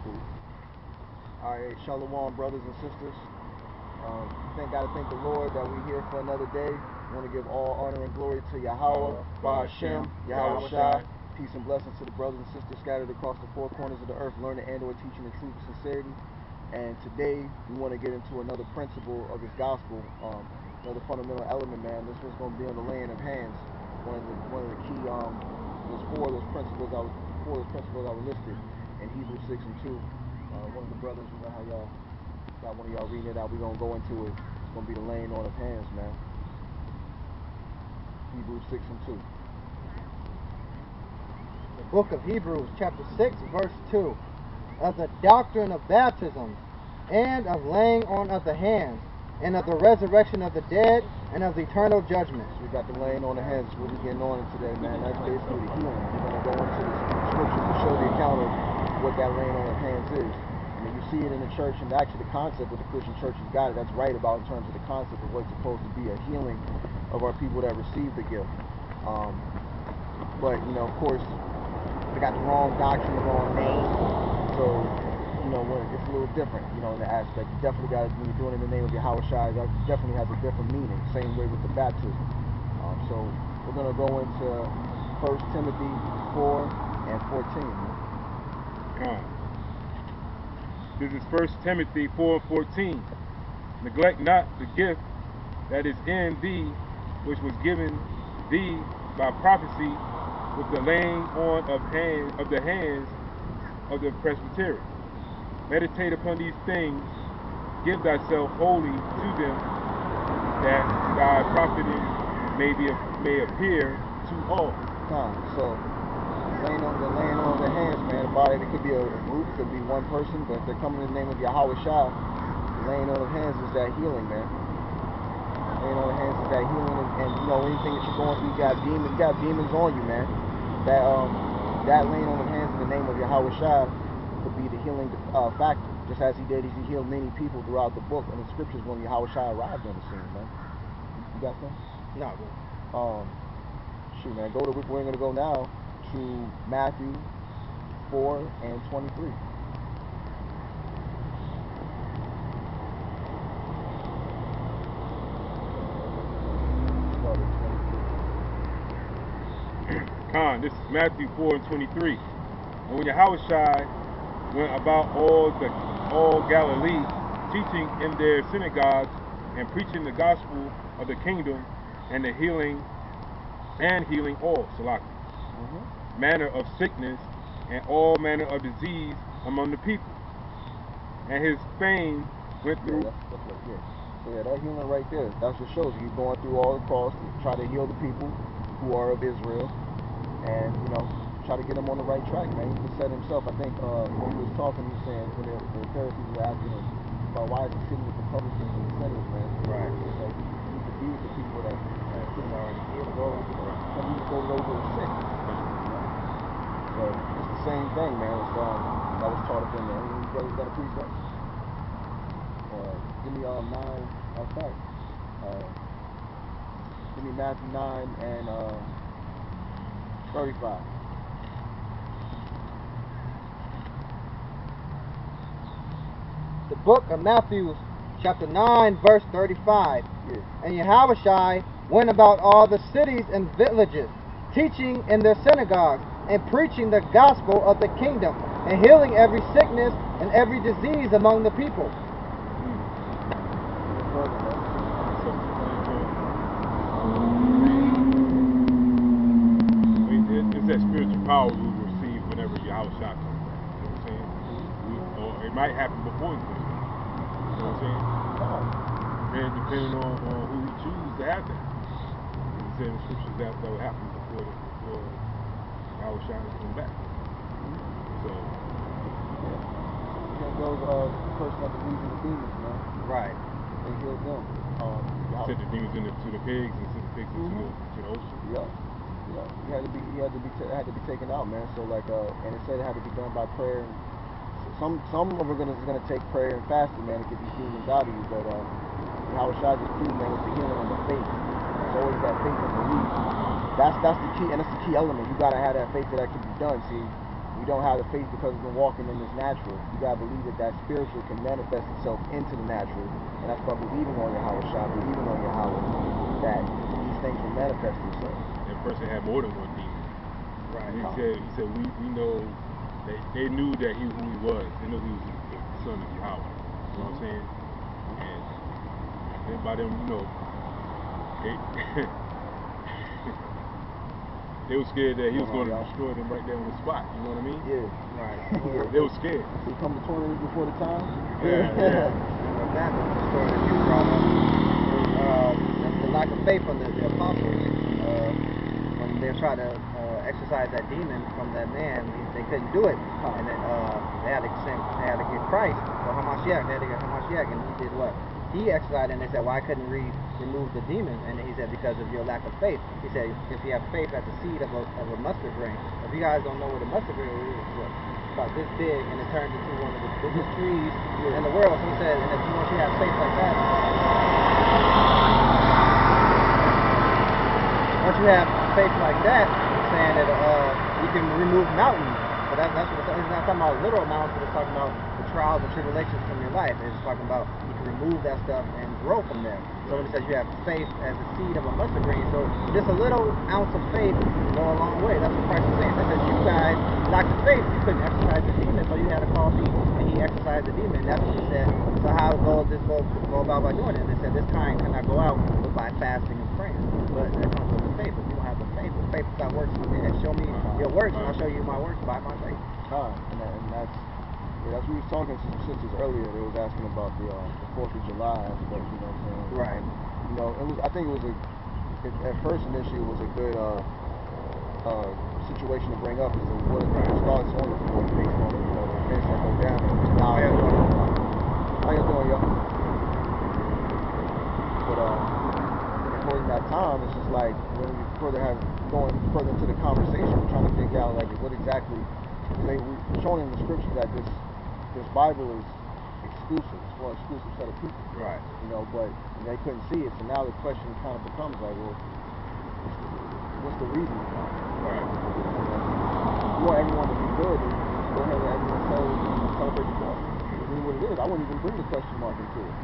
Cool. All right, shalom, brothers and sisters. Gotta thank the Lord that we're here for another day. I want to give all honor and glory to Yahweh, Ba'Hashem, Yahweh Shai. Peace and blessings to the brothers and sisters scattered across the four corners of the earth, learning and/or teaching the truth and sincerity. And today we want to get into another principle of this gospel, another fundamental element, man. This one's going to be on the laying of hands. One of the key, there's four of the principles I were listed in Hebrews 6 and 2. One of the brothers, you know how y'all got one of y'all reading it out. We're going to go into it. It's going to be the laying on of hands, man. Hebrews 6 and 2. The book of Hebrews, chapter 6, verse 2. Of the doctrine of baptisms, and of laying on of the hands, and of the resurrection of the dead, and of the eternal judgment. So we got the laying on of hands. That's what we're getting on today, man. That's basically the healing. We're going to go into the scriptures to show the account of what that laying on of hands is. You see it in the church, and actually the concept of the Christian church has got it. That's right about in terms of the concept of what's supposed to be a healing of our people that receive the gift. But, you know, of course, they got the wrong doctrine, the wrong name. So, you know, it's a little different, you know, in the aspect. You definitely got to, when you're doing it in the name of Yahweh Shai, that definitely has a different meaning. Same way with the baptism. So we're going to go into 1 Timothy 4 and 14. This is 1 Timothy 4 and 14. Neglect not the gift that is in thee, which was given thee by prophecy with the laying on of the hands of the presbytery. Meditate upon these things, give thyself wholly to them, that thy profiting may appear to all. So laying on the hands, man. About it could be a group, it could be one person, but if they're coming in the name of Yahweh Shai, laying on the hands is that healing, man. Laying on the hands is that healing, and you know, anything that you're going through, you got demons on you, man. That laying on the hands in the name of Yahweh Shai could be the healing factor, just as he did. He healed many people throughout the book and the scriptures when Yahweh Shai arrived on the scene, man. You got something? No, bro. Shoot, man. We're gonna go now to Matthew 4 and 23. This is Matthew 4 and 23. And when Yahushua went about all Galilee, teaching in their synagogues and preaching the gospel of the kingdom and healing all, manner of sickness and all manner of disease among the people. And his fame went through. So that healing right there, that just shows you going through all across to try to heal the people who are of Israel, and you know, try to get them on the right track, man. He just said himself, I think, when he was talking, he was saying, when the Pharisees were asking him about why is he sitting with the publicans and the sinners, man. Right. It's like he needs to be with the people that already healed, go to those who are sick. But it's the same thing, man. It's, that was taught up in there. You brothers got a precept? Give me 9, in fact, give me Matthew 9 and 35. The book of Matthew, chapter 9, verse 35. Yeah. And Yahushua went about all the cities and villages, teaching in their synagogues, and preaching the gospel of the kingdom, and healing every sickness and every disease among the people. It's that spiritual power we will receive whenever Yahushua comes back. You know what I'm saying? Or it might happen before he comes back. You know what I'm saying? Depending on who he chooses to have that. He said in the scriptures that will happen before Yahushua comes back. So those person that believes in the demons, man. Right. They healed them. Sent the demons to the pigs and sent the pigs into the ocean. Yeah. He had to be taken out, man. So like, and it said it had to be done by prayer. And some of them is gonna take prayer and fasting, man, to get these demons out of you. But Yahushua just proved, man, with the healing and the faith. There's always that faith and belief. That's the key, and that's the key element. You gotta have that faith that can be done. See, you don't have the faith because you've been walking in this natural. You gotta believe that that spiritual can manifest itself into the natural, and that's by believing on Yahweh Shah, believing on Yahweh, that these things will manifest themselves. That person had more than one demon. Right. He said we know that they knew that who he was. They knew he was the son of Yahweh. You know what I'm saying? And by them, you know, they were scared that he was going to destroy them right there on the spot. You know what I mean? Yeah. Right. They were scared. He come to 20 minutes before the time? Yeah. That was the story that you brought up. The lack of faith on the apostles. When they tried to exorcise that demon from that man, they couldn't do it. And then they had to get Christ, or Hamashiach. They had to get Hamashiach, and he did what? He exercised, and they said, "Why couldn't we remove the demon?" And he said, "Because of your lack of faith." He said, "If you have faith as the seed of a mustard grain." If you guys don't know what a mustard grain is, it's about this big, and it turns into one of the biggest trees in the world. So he said, and if once you have faith like that, once you have faith like that, it's saying that you can remove mountains. But that's what it's not talking about literal mountains, but it's talking about the trials and tribulations from your life. It's talking about you can remove that stuff and grow from there. So when it says you have faith as the seed of a mustard grain, so just a little ounce of faith can go a long way. That's what Christ is saying. That says you guys lacked the faith, you couldn't exercise the demon, so you had to call me, and he exercised the demon. That's what he said. So how does this go about by doing it? They said this kind cannot go out but by fasting and praying. But that comes with the faith. If you don't have the faith without works, and show me your works, and I'll show you my works by my faith. And that's we was talking to some sisters earlier. They was asking about the 4th of July aspect. You know what I'm saying? Right. You know, I think it was at first initially it was a good situation to bring up because what it starts on the 4th based on the events that go down. How you doing? How you doing, yo? But according to that time, it's just like when we going further into the conversation, we're trying to figure out like what exactly. We're showing in the scriptures that this Bible is exclusive. It's for an exclusive set of people. Right. You know, but they couldn't see it. So now the question kind of becomes like, well, what's the reason behind it? Right. If you want everyone to be good, then just go ahead and everyone celebrate the 4th. It is what it is. I wouldn't even bring the question mark into it.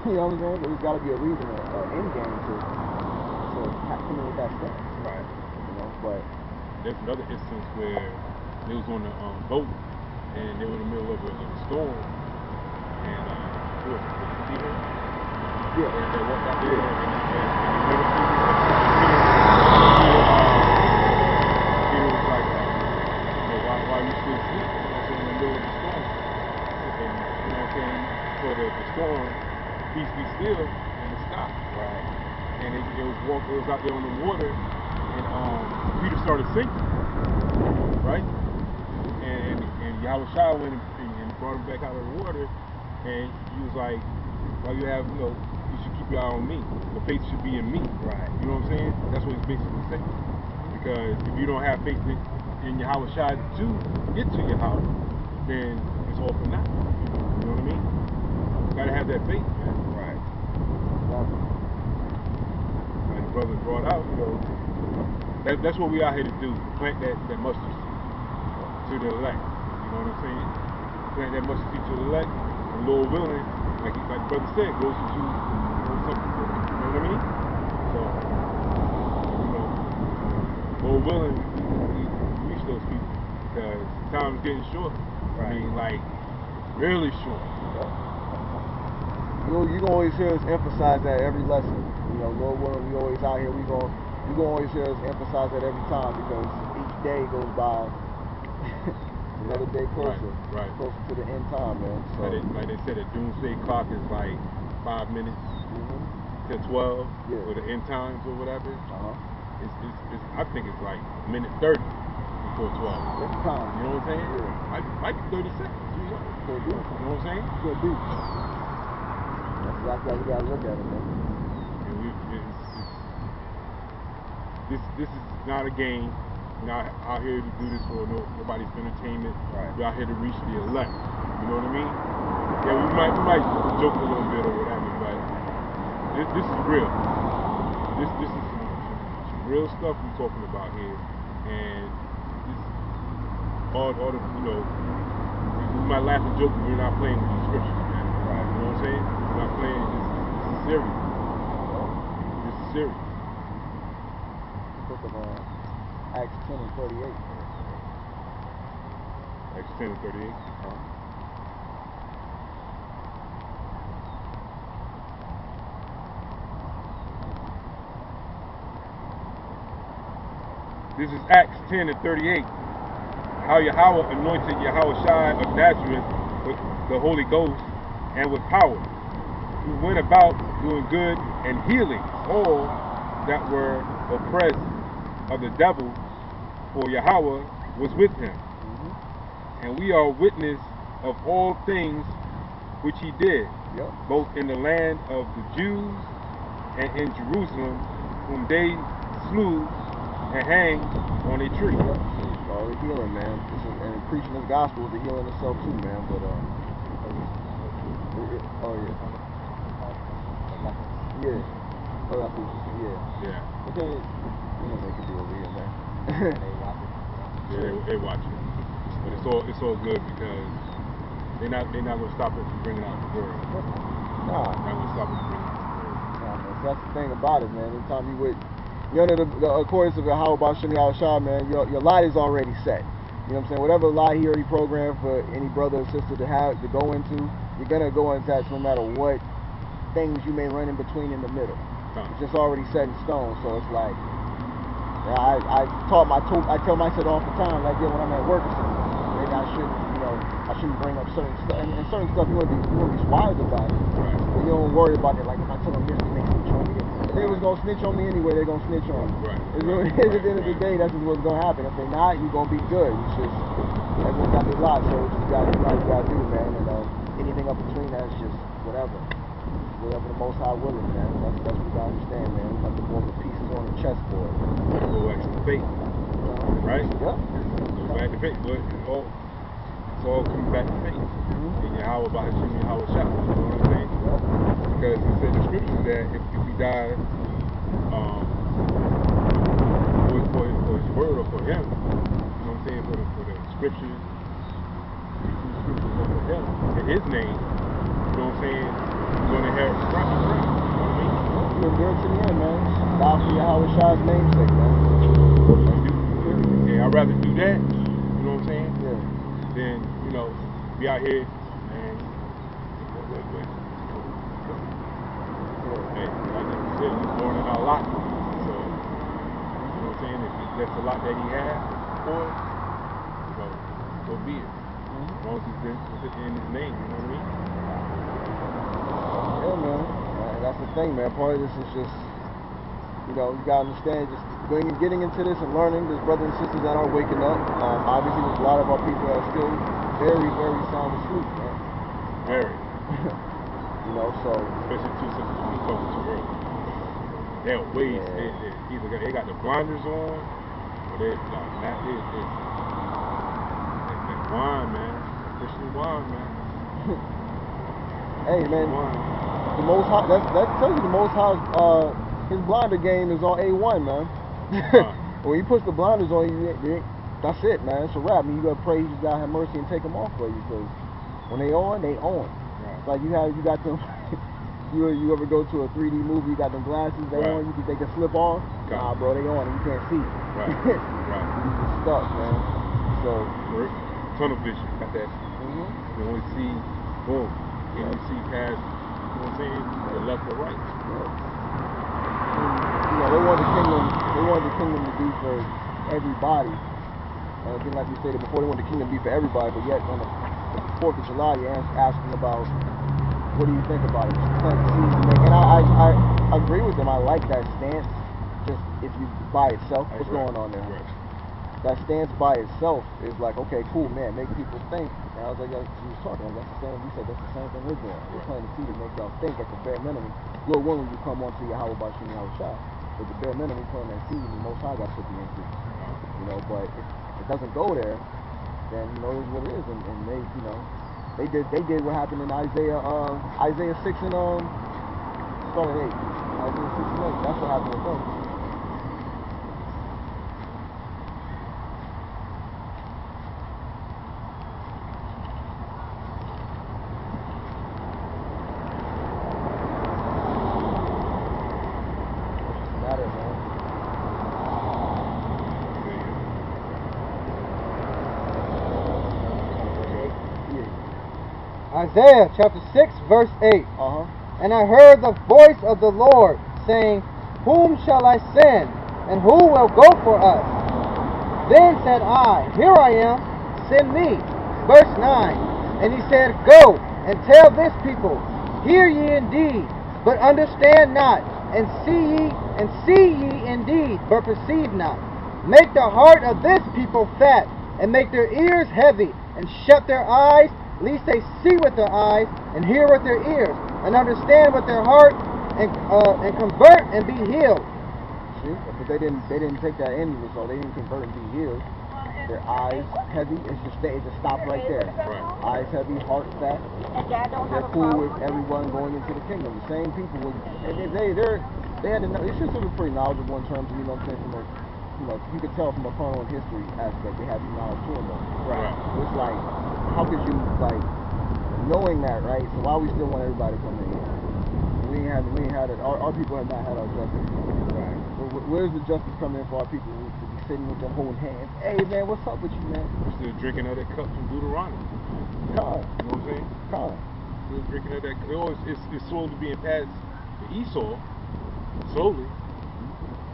You know what I'm saying? But there's got to be a reason, an end game to come in with that stance. Right. You know, but there's another instance where they was on a boat and they were in the middle of a storm, and what was it, Peter? Yeah. They walked out there and Peter was like, why are you still asleep? You know what I'm saying, in the middle of the storm. And you know what I'm saying, for the storm, peace be still in the sky. Right. And they was out there on the water, and Peter started sinking. Right? And Yahweh Shai went and brought him back out of the water, and he was like, well, you should keep your eye on me. The faith should be in me. Right. You know what I'm saying? That's what he's basically saying. Because if you don't have faith in Yahweh Shai to get to Yahweh, then it's all for nothing. You know what I mean? You gotta have that faith, man. Right. Like the brother brought out, that's what we out here to do. Plant that mustard seed to the elect. You know what I'm saying? Plant that mustard seed to the elect, and Lord willing, like brother said, goes into something. You know what I mean? So, Lord willing, we reach those people because time is getting short. Right. I mean, like really short. You can always hear us emphasize that every lesson. You know, Lord willing, we always out here. You gonna always hear us emphasize that every time because each day goes by. Another day closer, closer to the end time, man. So like they said, the doomsday clock is like 5 minutes to 12 for the end times or whatever. It's I think it's like minute 30 before 12. It's time. You know what I'm saying? Yeah. Might be 30 seconds. Who knows? Could be. You know what I'm saying? Could be. That's exactly how we gotta look at it, man. And this is not a game. We're not out here to do this for nobody's entertainment. Right. We're out here to reach the elect. You know what I mean? Yeah, we might joke a little bit or whatever, but this is real. This is some real stuff we're talking about here, and all the, you know, we might laugh and joke, but we're not playing with the scriptures, man. Right. You know what I'm saying? We're not playing. This is serious. This is serious. Book of Acts 10 and 38. Acts 10 and 38. This is Acts 10 and 38. How Yahweh anointed Yahushua of Nazareth with the Holy Ghost and with power, who went about doing good and healing all that were oppressed of the devil, for Yahweh was with him. And we are witness of all things which he did, both in the land of the Jews and in Jerusalem, whom they slew and hanged on a tree. All the healing, man. And preaching this gospel is the healing itself too, man. But oh yeah. Yeah. Oh, that's what yeah. But then, you know, they could be over here, man. They watch it. But it's all good because they're not gonna stop us from bringing out the word. Nah. They're not gonna stop us from bringing out the word. Nah, man. So that's the thing about it, man. Anytime you're under the accordance of Yahweh Bashim Yahushua, man, your lot is already set. You know what I'm saying? Whatever lie he already programmed for any brother or sister to go into, you're gonna go into that no matter what things you may run in between in the middle. It's just already set in stone. So it's like, I tell myself all the time, like, yeah, when I'm at work or something, maybe I shouldn't bring up certain stuff, and certain stuff you want to be wise about it. But you don't worry about it. Like if I tell them this, they may snitch on me. If they was gonna snitch on me anyway, they're gonna snitch on me. It's what it is at the end of the day. That's just what's gonna happen. If they're not, you're gonna be good. It's just everyone got their lot, so you gotta do, man. And anything up between that is just whatever the Most High willing, man. That's what you gotta understand, man. We have to put the pieces on the chessboard. Go back to the faith, right? Yep. Go back to faith, but it's all coming back to faith. And Yahweh Bashim Yahushua, you know what I'm saying? Because it said in the scriptures that if we die for his word or for him, you know what I'm saying, for the scriptures, for him, in his name, you know what I'm saying, you're going to inherit the promise, you know what I mean? You endure to the end, man. Die for Yahushua's namesake, man. Yeah, I'd rather do that, you know what I'm saying? Yeah. Than, you know, be out here and hey, like you said, he's born in our lot. So, you know what I'm saying? If that's the lot that he had for us, so be it. As long as he's been in his name, you know what I mean? Yeah, man. That's the thing, man. Part of this is just, you know, you gotta understand, just getting into this and learning. There's brothers and sisters that are waking up. Obviously, there's a lot of our people that are still very, very sound asleep, man. Very. You know, so. Especially two sisters who come too early. They'll wait. Yeah. Either they got the blinders on, or they're wine, man. Christian wine, man. Hey, man. The Most High, that tells you the Most High, his blinder game is on A1, man. When he puts the blinders on you, that's it, man. It's a wrap. I mean, you gotta pray, you just gotta have mercy and take them off for you, because when they on, they on. It's like you got them. You ever go to a 3D movie? You got them glasses, they on. You think they can slip off? Nah, bro, they on, and you can't see. You just stuck, man. So tunnel vision, got that. You only see, boom. Can you see past? You know what I'm saying? The left or right. You know, they want the kingdom to be for everybody. And again, like we stated before, they want the kingdom to be for everybody, but yet on the 4th of July, you're asking about, what do you think about it? And I agree with them. I like that stance. Just if you by itself, what's going on there? That stance by itself is like, okay, cool, man, make people think. And I was like, he was talking, that's the same. We said that's the same thing we're doing. We're planting the seed to make y'all think at the bare minimum. Lord willing, you come on to Yahweh Bashim Yahushua. At the bare minimum, we plant that seed, and the Most High got to put the increase. You know, but if it doesn't go there, then you know it is what it is. And they, you know, they did what happened in Isaiah 6 and start at 8. Isaiah 6 and 8. That's what happened with them. Isaiah chapter 6, verse 8. Uh-huh. And I heard the voice of the Lord saying, Whom shall I send, and who will go for us? Then said I, Here I am, send me. Verse 9. And he said, Go, and tell this people, Hear ye indeed, but understand not, and see ye indeed, but perceive not. Make the heart of this people fat, and make their ears heavy, and shut their eyes, lest they see with their eyes, and hear with their ears, and understand with their heart, and convert and be healed. See, but they didn't take that end result. They didn't convert and be healed. Their eyes heavy. It just stopped right there. Right. Eyes heavy, heart fat. They're cool with everyone going into the kingdom. The same people would. They had to know. It's just sort of pretty knowledgeable in terms of, you know what I'm saying, from a, you know, you could tell from a carnal and history aspect. They had some knowledge to them though. Right. It's like, how could you, like, knowing that, right? So why we still want everybody to come in here? We ain't had it. Our people have not had our justice. Right. Where's the justice coming in for our people to be sitting with them holding hands? Hey man, what's up with you, man? We're still drinking out of that cup from Deuteronomy. Con. You know what I'm saying? Con. Still drinking out of that cup. It's slowly being passed to Esau, slowly,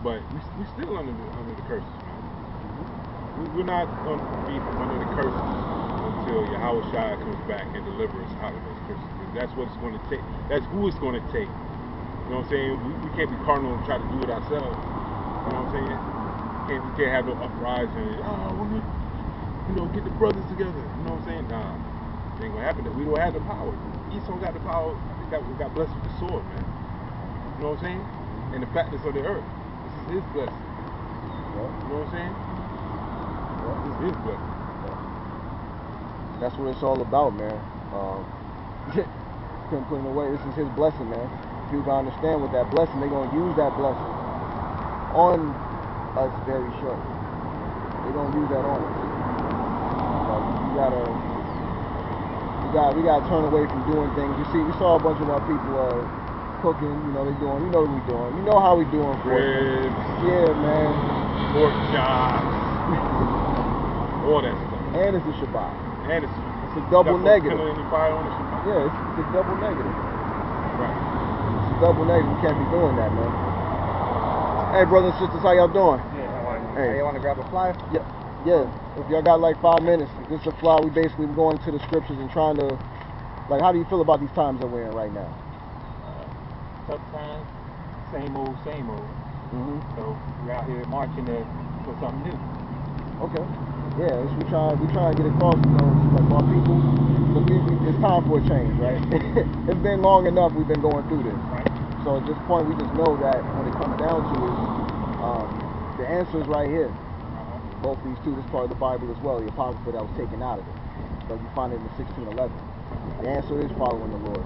but we still under the curses, man. We're not going to be under the curses until Yahweh Shai comes back and delivers us out of those curses. That's what it's going to take. That's who it's going to take. You know what I'm saying? We can't be carnal and try to do it ourselves. You know what I'm saying? We can't have no uprising. Get the brothers together. You know what I'm saying? Nah, it ain't gonna happen. We don't have the power. Esau got the power. We got blessed with the sword, man. You know what I'm saying? And the fatness of the earth. This is his blessing. You know what I'm saying? This is his blessing. That's what it's all about, man. Couldn't put it away. This is his blessing, man. People gotta understand with that blessing, they're gonna use that blessing on us very shortly. They're gonna use that on us. We gotta turn away from doing things. You see, we saw a bunch of our people cooking. You know, they doing. You know what we doing. You know how we doing for it. Ribs. Yeah, man. Pork chops. All that stuff. And it's a Shabbat. And it's a double negative. Any fire on the Shabbat. Yeah, it's a double negative. Right. It's a double negative. You can't be doing that, man. Hey, brothers and sisters, how y'all doing? Yeah, hey, you want to grab a flyer? Yeah. Yeah, if y'all got like 5 minutes, this is a fly. We basically going to the scriptures and trying to, like, how do you feel about these times that we're in right now? Tough times, same old. So we're out here marching for something new. Okay. Yeah, we trying to get across, you know, like our people. It's time for a change, right? It's been long enough we've been going through this. Right. So at this point, we just know that when it comes down to it, the answer is right here. Both these two, this part of the Bible as well, the Apocrypha that was taken out of it. So you find it in 1611. The answer is following the Lord.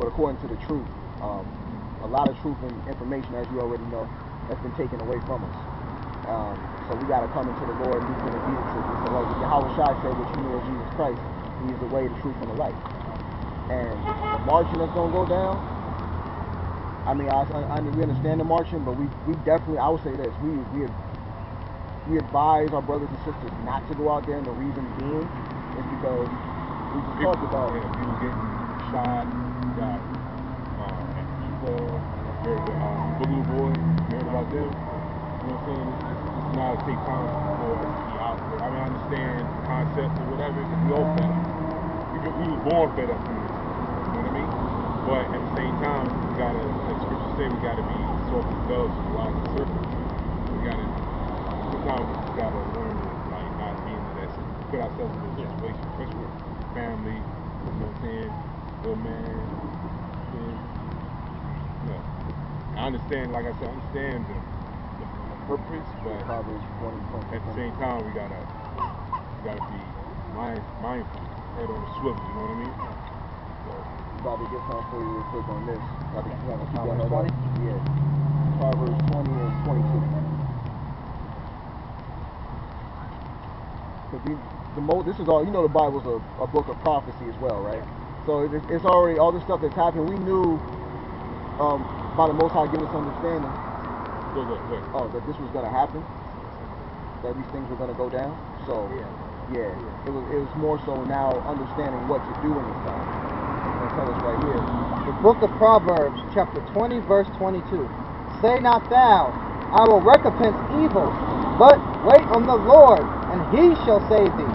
But according to the truth, a lot of truth and information, as you already know, has been taken away from us. So we got to come into the Lord and do the obedience to this. Like Yahweh Shai said, what you know is Jesus Christ. He is the way, the truth, and the life. And the marching that's going to go down, I mean, we understand the marching, but we definitely, I would say this, we advise our brothers and sisters not to go out there, and the reason being is because we just talked about people getting shot. You got Antifa, Boogaloo Boy. You heard about them? You know what I'm saying? It's now to take time for us to be out there. I mean, I understand the concept or whatever, because we all fed up. We were born fed up from this. You know what I mean? But at the same time, we gotta, as scripture say, we gotta be soft as doves and wise as serpents. We gotta. Sometimes we just gotta learn to not be into that, put ourselves in those situations, especially with family, you know what I'm saying, little man, kids. I understand, like I said, I understand the purpose, but at the same time we gotta be mindful, head on the swivel, you know what I mean? So about to get something for you real quick on this. Proverbs 20? Yeah. Proverbs 20 and 22. This is all, you know, the Bible's a book of prophecy as well, right? So it's already, all the stuff that's happened, we knew by the Most High giving us understanding that this was going to happen, that these things were going to go down. So Yeah, it was more so now understanding what to do in this time. It'll tell us right here. The book of Proverbs, chapter 20, verse 22. Say not thou, I will recompense evil, but wait on the Lord, and he shall save thee.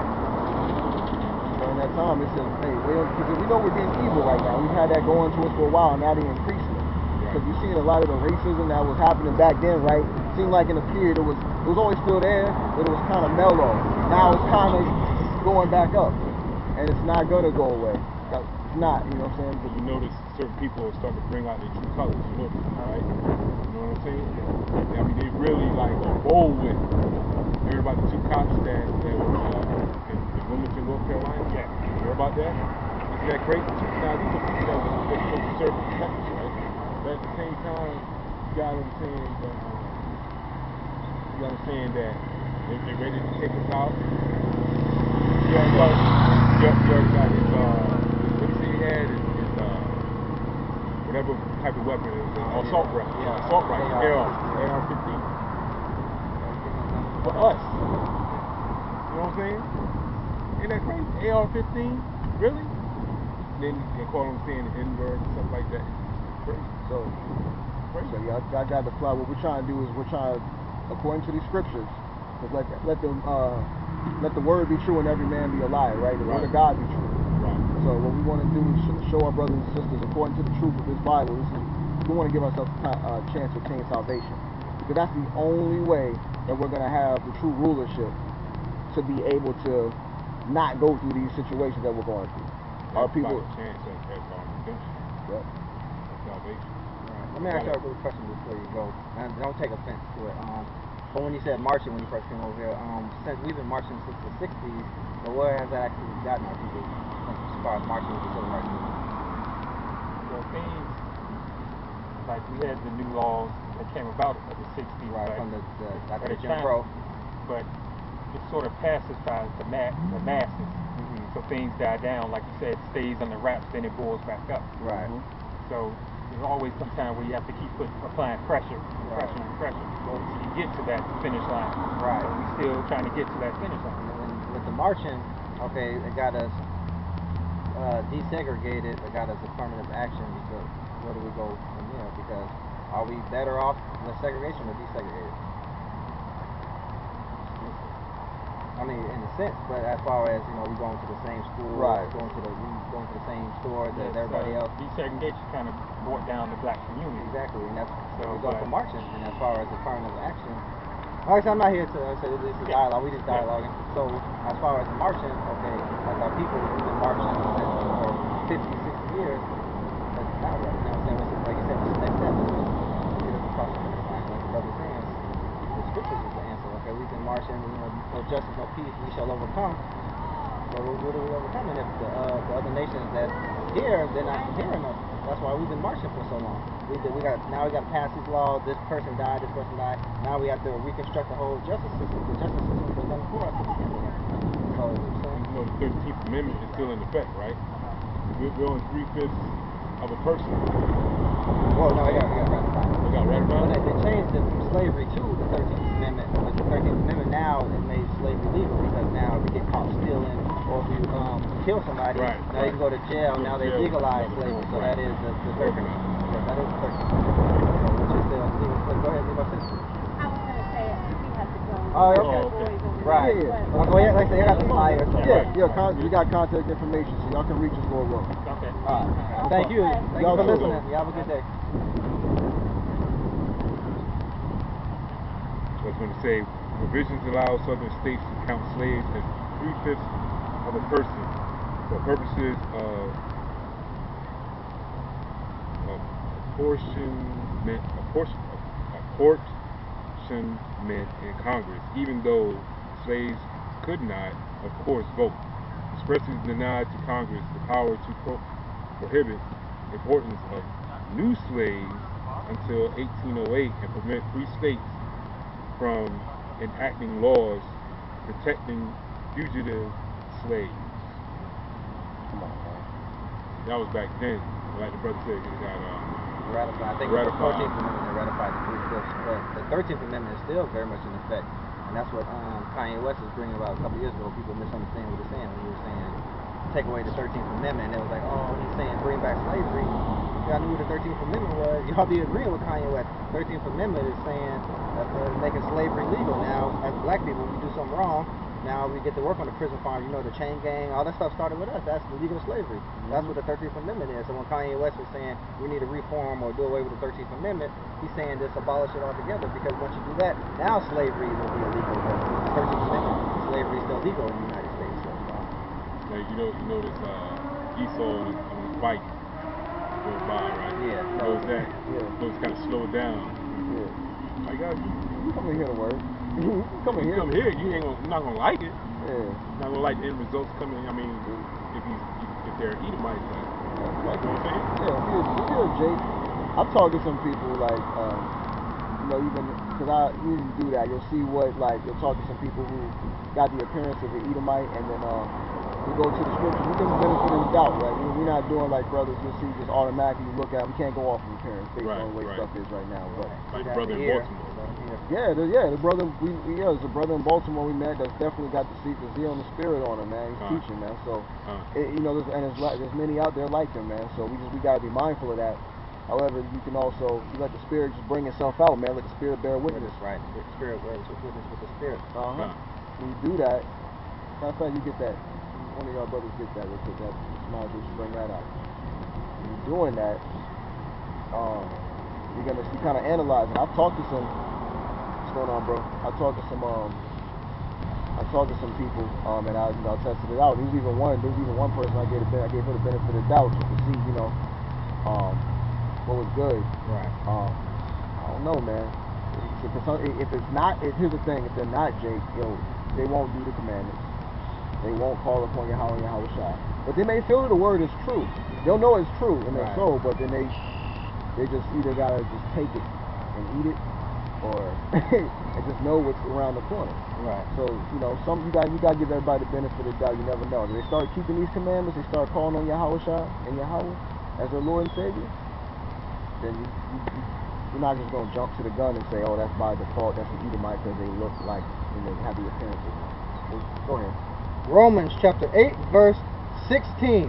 During that time, it says, hey, because we know we're being evil right now. We've had that going to us for a while, and now they're increasing it. Because you're seeing a lot of the racism that was happening back then, right? Seemed like in a period it was always still there, but it was kind of mellow. Now it's kind of going back up, and it's not gonna go away. It's not, you know what I'm saying? But you notice certain people are starting to bring out their true colors. You notice, right? You know what I'm saying? I mean, they really like are bold with it. You heard about the two cops that were in Wilmington, North Carolina? Yeah. You heard about that? Isn't that crazy? Now, these are people that were supposed to serve and protect us, right? But at the same time, you gotta understand that they're ready to take us out. You already got his, what he said he had is whatever type of weapon it was, assault rifle. Yeah. Assault rifle, AR-15. For us. You know what I'm saying? Ain't that crazy? AR-15? Really? Then they call them saying the N-word and stuff like that. Crazy. So y'all got to fly. What we're trying to do is we're trying to, according to these scriptures, let the word be true and every man be a liar, right? The word of God be true. Right. So what we want to do is show our brothers and sisters, according to the truth of this Bible, we want to give ourselves a chance to obtain salvation. Because that's the only way that we're going to have the true rulership to be able to not go through these situations that we're going through. Our people... a chance at redemption. Yep. Of salvation. Right. Let me ask you a quick question before you go. And don't take offense to it. But when you said marching, when you first came over here, since we've been marching since the 60s, but where has that actually gotten our people as far as marching with the civil rights movement? Well, things like we had the new laws that came about in the 60s, right? From the Jim time, Crow. but it sort of pacifies the masses. So things die down, like you said, stays on the wraps, then it boils back up. Right. So there's always some time where you have to keep applying pressure, pressure, and pressure until you get to that finish line. Right. So we're still trying to get to that finish line. And with the marching, okay, it got us desegregated, it got us affirmative action, because where do we go from there? Because are we better off with segregation or desegregated? I mean, in a sense, but as far as, you know, we going to the same school, right, going to the same stores as everybody else. Desegregation kind of brought down the black community. Exactly, and that's the so, result of marching. And as far as affirmative action, like I said, I'm not here to say this is dialogue. We just dialoguing. So as far as the marching, okay, like our people who've been marching for 50, 60 years, that's not right. You know what I'm saying? Like you said, what's the next step? Get us across the finish line, like the brother saying. The scriptures is the answer. Okay, we've been marching, you know, no justice, no peace, we shall overcome. But what are we overcoming if the other nations that here, they're not hearing us? That's why we've been marching for so long. Now we got to pass these laws. This person died. This person died. Now we have to reconstruct the whole justice system. The justice system was done for us to begin with. So you know, the 13th Amendment is still in effect, right? We're only 3/5 of a person. Well, no, we got ratified. We got ratified. But they changed it from slavery to the 13th Amendment. But the 13th Amendment now it made slavery legal, because now if you get caught stealing or if you kill somebody, now you can go to jail. Now they legalize slavery, so that is the 13th. Yeah, that is the 13th. So which is still legal. Go ahead, leave us in. I was going to say, we have to go. Oh, okay. Right. Yeah. Well, go ahead. Like I said, you got the flyer. So. We got contact information, so y'all can reach us Lord willing. Okay. All right. Thank you. Thank you for listening. You have a good day. I was going to say, provisions allow southern states to count slaves as 3/5 of a person for purposes of apportionment in Congress, even though slaves could not, of course, vote. Expressly denied to Congress the power to prohibit importation of new slaves until 1808 and prevent free states from enacting laws protecting fugitive slaves. Come on, man. That was back then. Like the brother said, it got ratified. I think ratified. the 14th Amendment they ratified the 3/5, but the 13th Amendment is still very much in effect. And that's what Kanye West was bringing about a couple years ago. People misunderstand what he's saying when he was saying take away the 13th Amendment. And it was like, oh, he's saying bring back slavery. Y'all knew what the 13th Amendment was. Y'all be agreeing with Kanye West. 13th Amendment is saying making slavery legal. Now, as black people, we do something wrong. Now we get to work on the prison farms. You know, the chain gang, all that stuff started with us. That's illegal slavery. That's what the 13th Amendment is. So when Kanye West was saying we need to reform or do away with the 13th Amendment, he's saying just abolish it altogether, because once you do that, now slavery will be illegal. Because the 13th Amendment, slavery is still legal in the United States. So, Like, you notice Esau on his bike goes by, right? Yeah. Goes that. Yeah. Goes kind of slow down. Yeah. Like, You come in here to work. You come in you here. come here, you're not gonna like it. Yeah. Not gonna like the end results coming. I mean, if they're Edomites, like, you know what I'm saying? Yeah. If you're a Jake, I've talked to some people like, you know, even because I usually do that. You'll see you'll talk to some people who got the appearance of an Edomite, and then we go to the scriptures. We give them the benefit of the doubt, right? We're not doing like brothers. You'll see just automatically look at. We can't go off of appearance based on the way stuff is right now. But like the brother in Baltimore. the brother there's a brother in Baltimore we met that's definitely got the zeal and the spirit on him, man. He's teaching, man. So you know, there's many out there like him, man. So we gotta be mindful of that. However, you can also let the spirit just bring itself out, man. Let the spirit bear witness. right. The spirit bears witness with the spirit. When you do that, matter of fact, you get that. One of y'all brothers get that real quick. That might as well just bring that out. When you're doing that, you're gonna kind of analyze it. I've talked to some. What's going on, bro? I talked to some people, and I tested it out. There was even one person I gave her the benefit of the doubt just to see, you know, what was good. Right. I don't know, man. If it's not, here's the thing: if they're not Jake, they won't do the commandments. They won't call upon Yahweh and Yahweh Shai. But they may feel that the word is true. They'll know it's true in their soul, but then they just either gotta just take it and eat it, or and just know what's around the corner. Right. So, you know, you gotta give everybody the benefit of the doubt. You never know. If they start keeping these commandments, they start calling on Yahweh Shai and Yahweh as their Lord and Savior, then you're not just gonna jump to the gun and say, oh, that's by default, that's an Edomite because they look like and they have the appearance of one. Go ahead. Romans chapter 8, verse 16.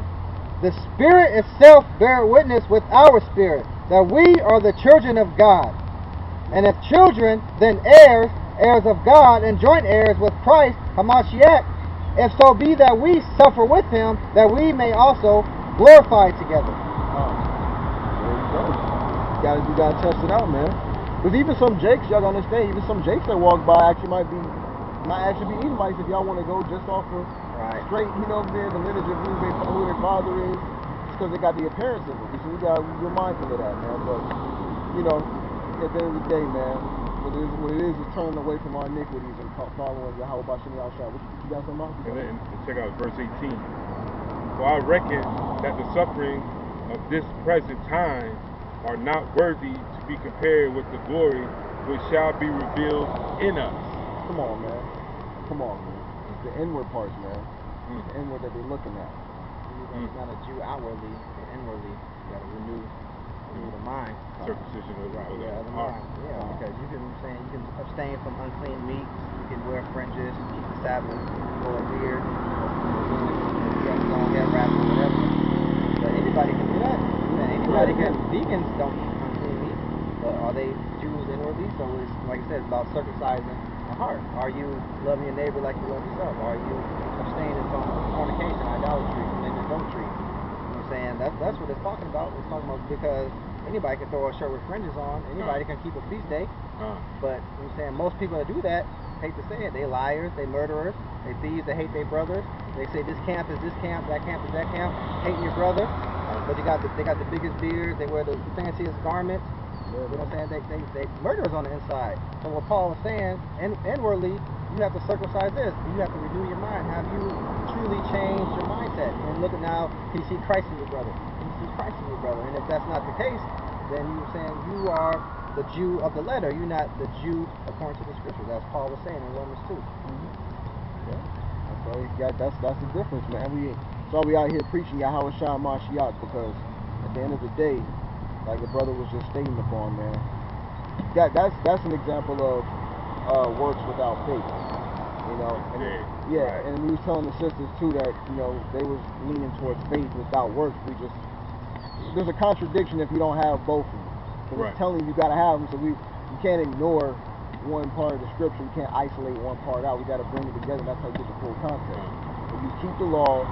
The Spirit itself bear witness with our spirit that we are the children of God. And if children, then heirs, heirs of God, and joint heirs with Christ, Hamashiach, if so be that we suffer with him, that we may also glorify together. There you go. You gotta test it out, man. Because even some Jakes, y'all gotta understand, even some Jakes that walk by might actually be Edomites if y'all want to go just off of straight, you know, the lineage of who their father is. It's because they got the appearance of it. So we're mindful of that, man. But, you know, at the end of the day, man, what it is turning away from our iniquities and following Yahweh Bashem Yahushua. What you got something about? And check out verse 18. For I reckon that the suffering of this present time are not worthy to be compared with the glory which shall be revealed in us. Come on, man. It's the inward parts, man. It's the inward that they're looking at. You're not a Jew outwardly, but inwardly, you got to renew the mind. Circumcision of the mind. Yeah, because you can abstain from unclean meats. You can wear fringes, keep the Sabbath, grow a beard, dress long hair, wrap, whatever. But anybody can do that. Anybody can. Vegans don't eat unclean meat, but are they Jews inwardly? So it's like I said, it's about circumcising the heart. Are you loving your neighbor like you love yourself? Are you abstaining from fornication, idolatry, and adultery? You know what I'm saying? That's what it's talking about. It's talking about because anybody can throw a shirt with fringes on. Anybody can keep a feast day. But you know what I'm saying, most people that do that, hate to say it, they liars, they murderers, they thieves, they hate their brothers. They say this camp is this camp, that camp is that camp, hating your brother. But they got the biggest beards, they wear the fanciest garments. You know what I'm saying? They murderers on the inside. So what Paul was saying, inwardly, you have to circumcise this. You have to renew your mind. Have you truly changed your mindset? And look at now, can you see Christ in your brother? Can you see Christ in your brother? And if that's not the case, then you're saying you are the Jew of the letter. You're not the Jew according to the scriptures. That's Paul was saying in Romans 2. Yeah. That's the difference, man. That's why we out here preaching Yahweh Shai Mashiach, because at the end of the day, like the brother was just stating upon, man, that's an example of works without faith. You know, and Dead. yeah, Right. and we was telling the sisters too that, you know, they was leaning towards faith without works. There's a contradiction if you don't have both of them. Because Right. it's telling you gotta have them, so you can't ignore one part of the scripture. You can't isolate one part out. We gotta bring it together, and that's how you get the full context. If you keep the law,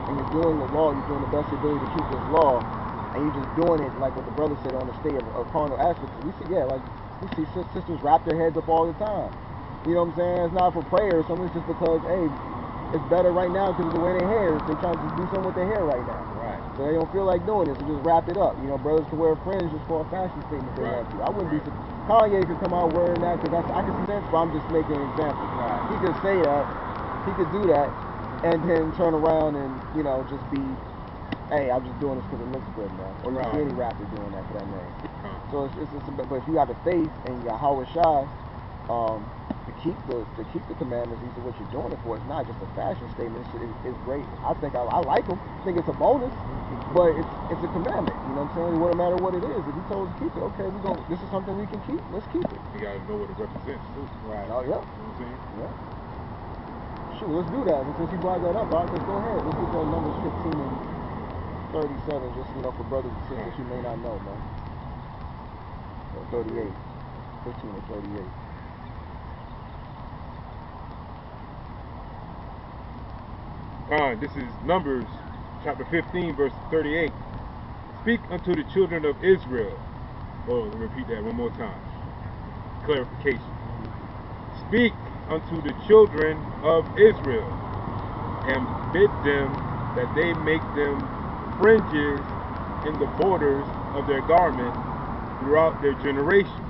and you're doing the law, you're doing the best ability to keep this law, and you're just doing it like what the brother said on the state of carnal aspects. We see, we see sisters wrap their heads up all the time. You know what I'm saying? It's not for prayer or something. It's just because, hey, it's better right now because of the way their hair is. They're trying to just do something with their hair right now. Right. So they don't feel like doing it, so just wrap it up. You know, brothers can wear fringe just for a fashion statement if they want to. I wouldn't be Kanye could come out wearing that because I can see sense, but I'm just making an example. Right. He could say that, he could do that, and then turn around and, you know, just be, hey, I'm just doing this because it looks good now. Or you see any rapper doing that for that name. So but if you got the faith and you got Howard Shy, to keep the commandments, these are what you're doing it for. It's not just a fashion statement. It's great. I think I like them. I think it's a bonus, but it's a commandment. You know what I'm saying? It wouldn't matter what it is. If he told us to keep it, okay, this is something we can keep. Let's keep it. You gotta know what it represents too. Right. Oh yeah. You know what I'm saying? Yeah. Sure. Let's do that. And since you brought that up, let's go ahead. Let's get that numbers 15 and 37, just, you know, for brothers and sisters who may not know, man. Or 38. 15 and 38. This is Numbers chapter 15, verse 38. Speak unto the children of Israel. Oh, let me repeat that one more time. Clarification. Speak unto the children of Israel, and bid them that they make them fringes in the borders of their garment throughout their generation,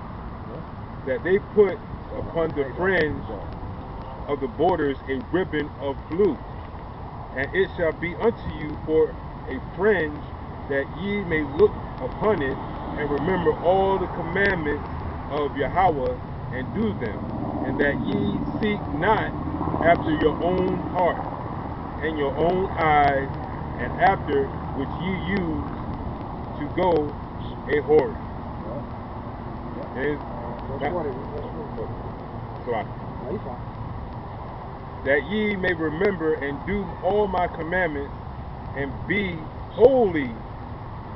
that they put upon the fringe of the borders a ribbon of blue. And it shall be unto you for a fringe, that ye may look upon it, and remember all the commandments of Yahweh, and do them, and that ye seek not after your own heart, and your own eyes, and after which ye use to go a whoring. That ye may remember and do all my commandments, and be holy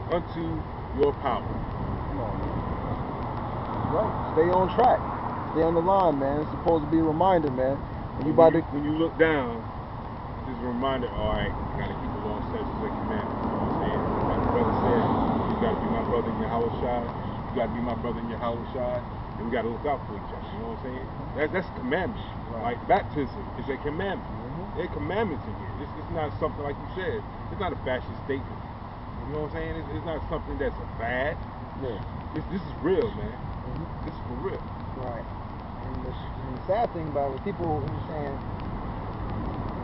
unto your power. Come on, man. Right. Stay on track. Stay on the line, man. It's supposed to be a reminder, man. And when you look down, just a reminder, all right, you gotta keep the law, statutes, and commandments. You know what I'm saying? Like the brother said, you gotta be my brother in Yahweh Shai. You gotta be my brother in Yahweh Shai. And we gotta look out for each other. You know what I'm saying? That's a commandment. Right. Like baptism is a commandment. There are commandments in here. It's not something like you said. It's not a fashion statement. You know what I'm saying? It's not something that's a fad. Yeah. This is real, man. This is for real. Right. And the sad thing about it, people, you know what I'm saying,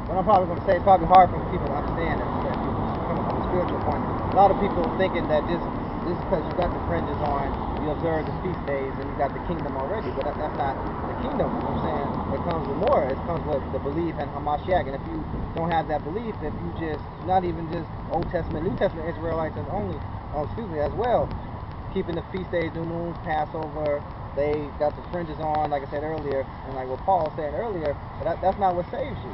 what I'm probably going to say, it's probably hard for people to understand it, coming from a spiritual point. A lot of people thinking that just because you got the fringes on, you observe the feast days, and you got the kingdom already. But that's not the kingdom. You know what I'm saying? It comes with more. It comes with the belief in Hamashiach. And if you don't have that belief, if you just, not even just Old Testament, New Testament Israelites as well, keeping the feast days, new moon, Passover, they got the fringes on, like I said earlier, and like what Paul was saying earlier, but that's not what saves you.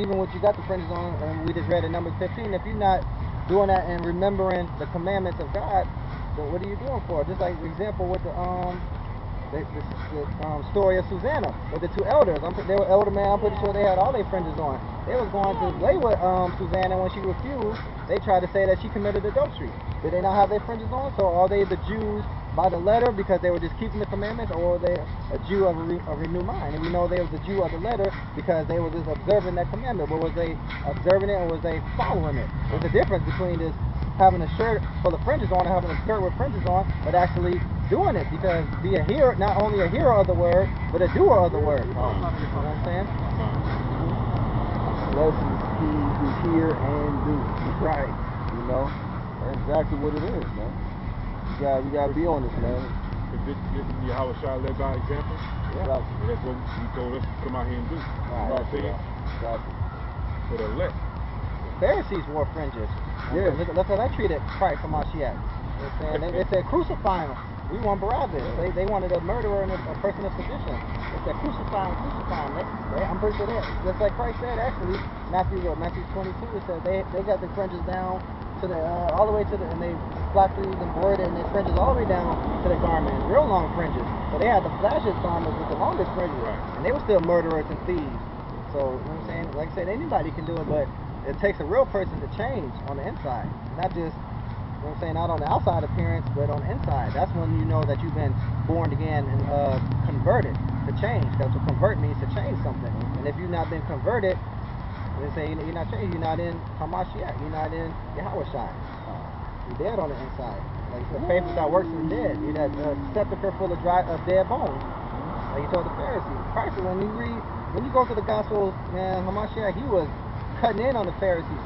Even when you got the fringes on, and we just read in Numbers 15, if you're not doing that and remembering the commandments of God, then what are you doing for? Just like the example with the story of Susanna with the two elders. They were elder man. I'm pretty sure they had all their fringes on. They was going to lay with Susanna when she refused. They tried to say that she committed adultery. Did they not have their fringes on? So are they the Jews by the letter because they were just keeping the commandments, or are they a Jew of a renewed mind? And we know they was the Jew of the letter because they were just observing that commandment. But was they observing it, or was they following it? There's a difference between this having a shirt full of fringes on and having a skirt with fringes on, but actually doing it, because be a hearer, not only a hearer of the word, but a doer of the word. You know what I'm saying? Blessed is he who hear and do. Right. You know? That's exactly what it is, man. We gotta be on this, man. This is Yahweh Shai led by example. Yeah. That's what he told us to come out here and do. You know what I'm saying? Exactly. For the elect. Pharisees wore fringes. Yeah. Look how they treated Christ from Mashiach. You know what I'm saying? They said crucify him. He wanted Barabbas. They wanted a murderer and a person of sedition. They said, crucify him, crucify him. I'm pretty sure that, just like Christ said, actually, Matthew 22, it said they got the fringes down to the, all the way to the, and they flashes embroidered and the fringes all the way down to the garment, real long fringes. So they had the flashiest garments with the longest fringes, and they were still murderers and thieves. So, you know what I'm saying? Like I said, anybody can do it, but it takes a real person to change on the inside, not just, you know what I'm saying, not on the outside appearance, but on the inside. That's when you know that you've been born again and converted to change. Because to convert means to change something. And if you've not been converted, they say you're not changed, you're not in Hamashiach, you're not in Yahushua. You're dead on the inside. Like you said, faith without works is dead. You're that sepulcher full of dead bones. Like he told the Pharisees. Christ, when you go to the Gospels, man, Hamashiach, he was cutting in on the Pharisees.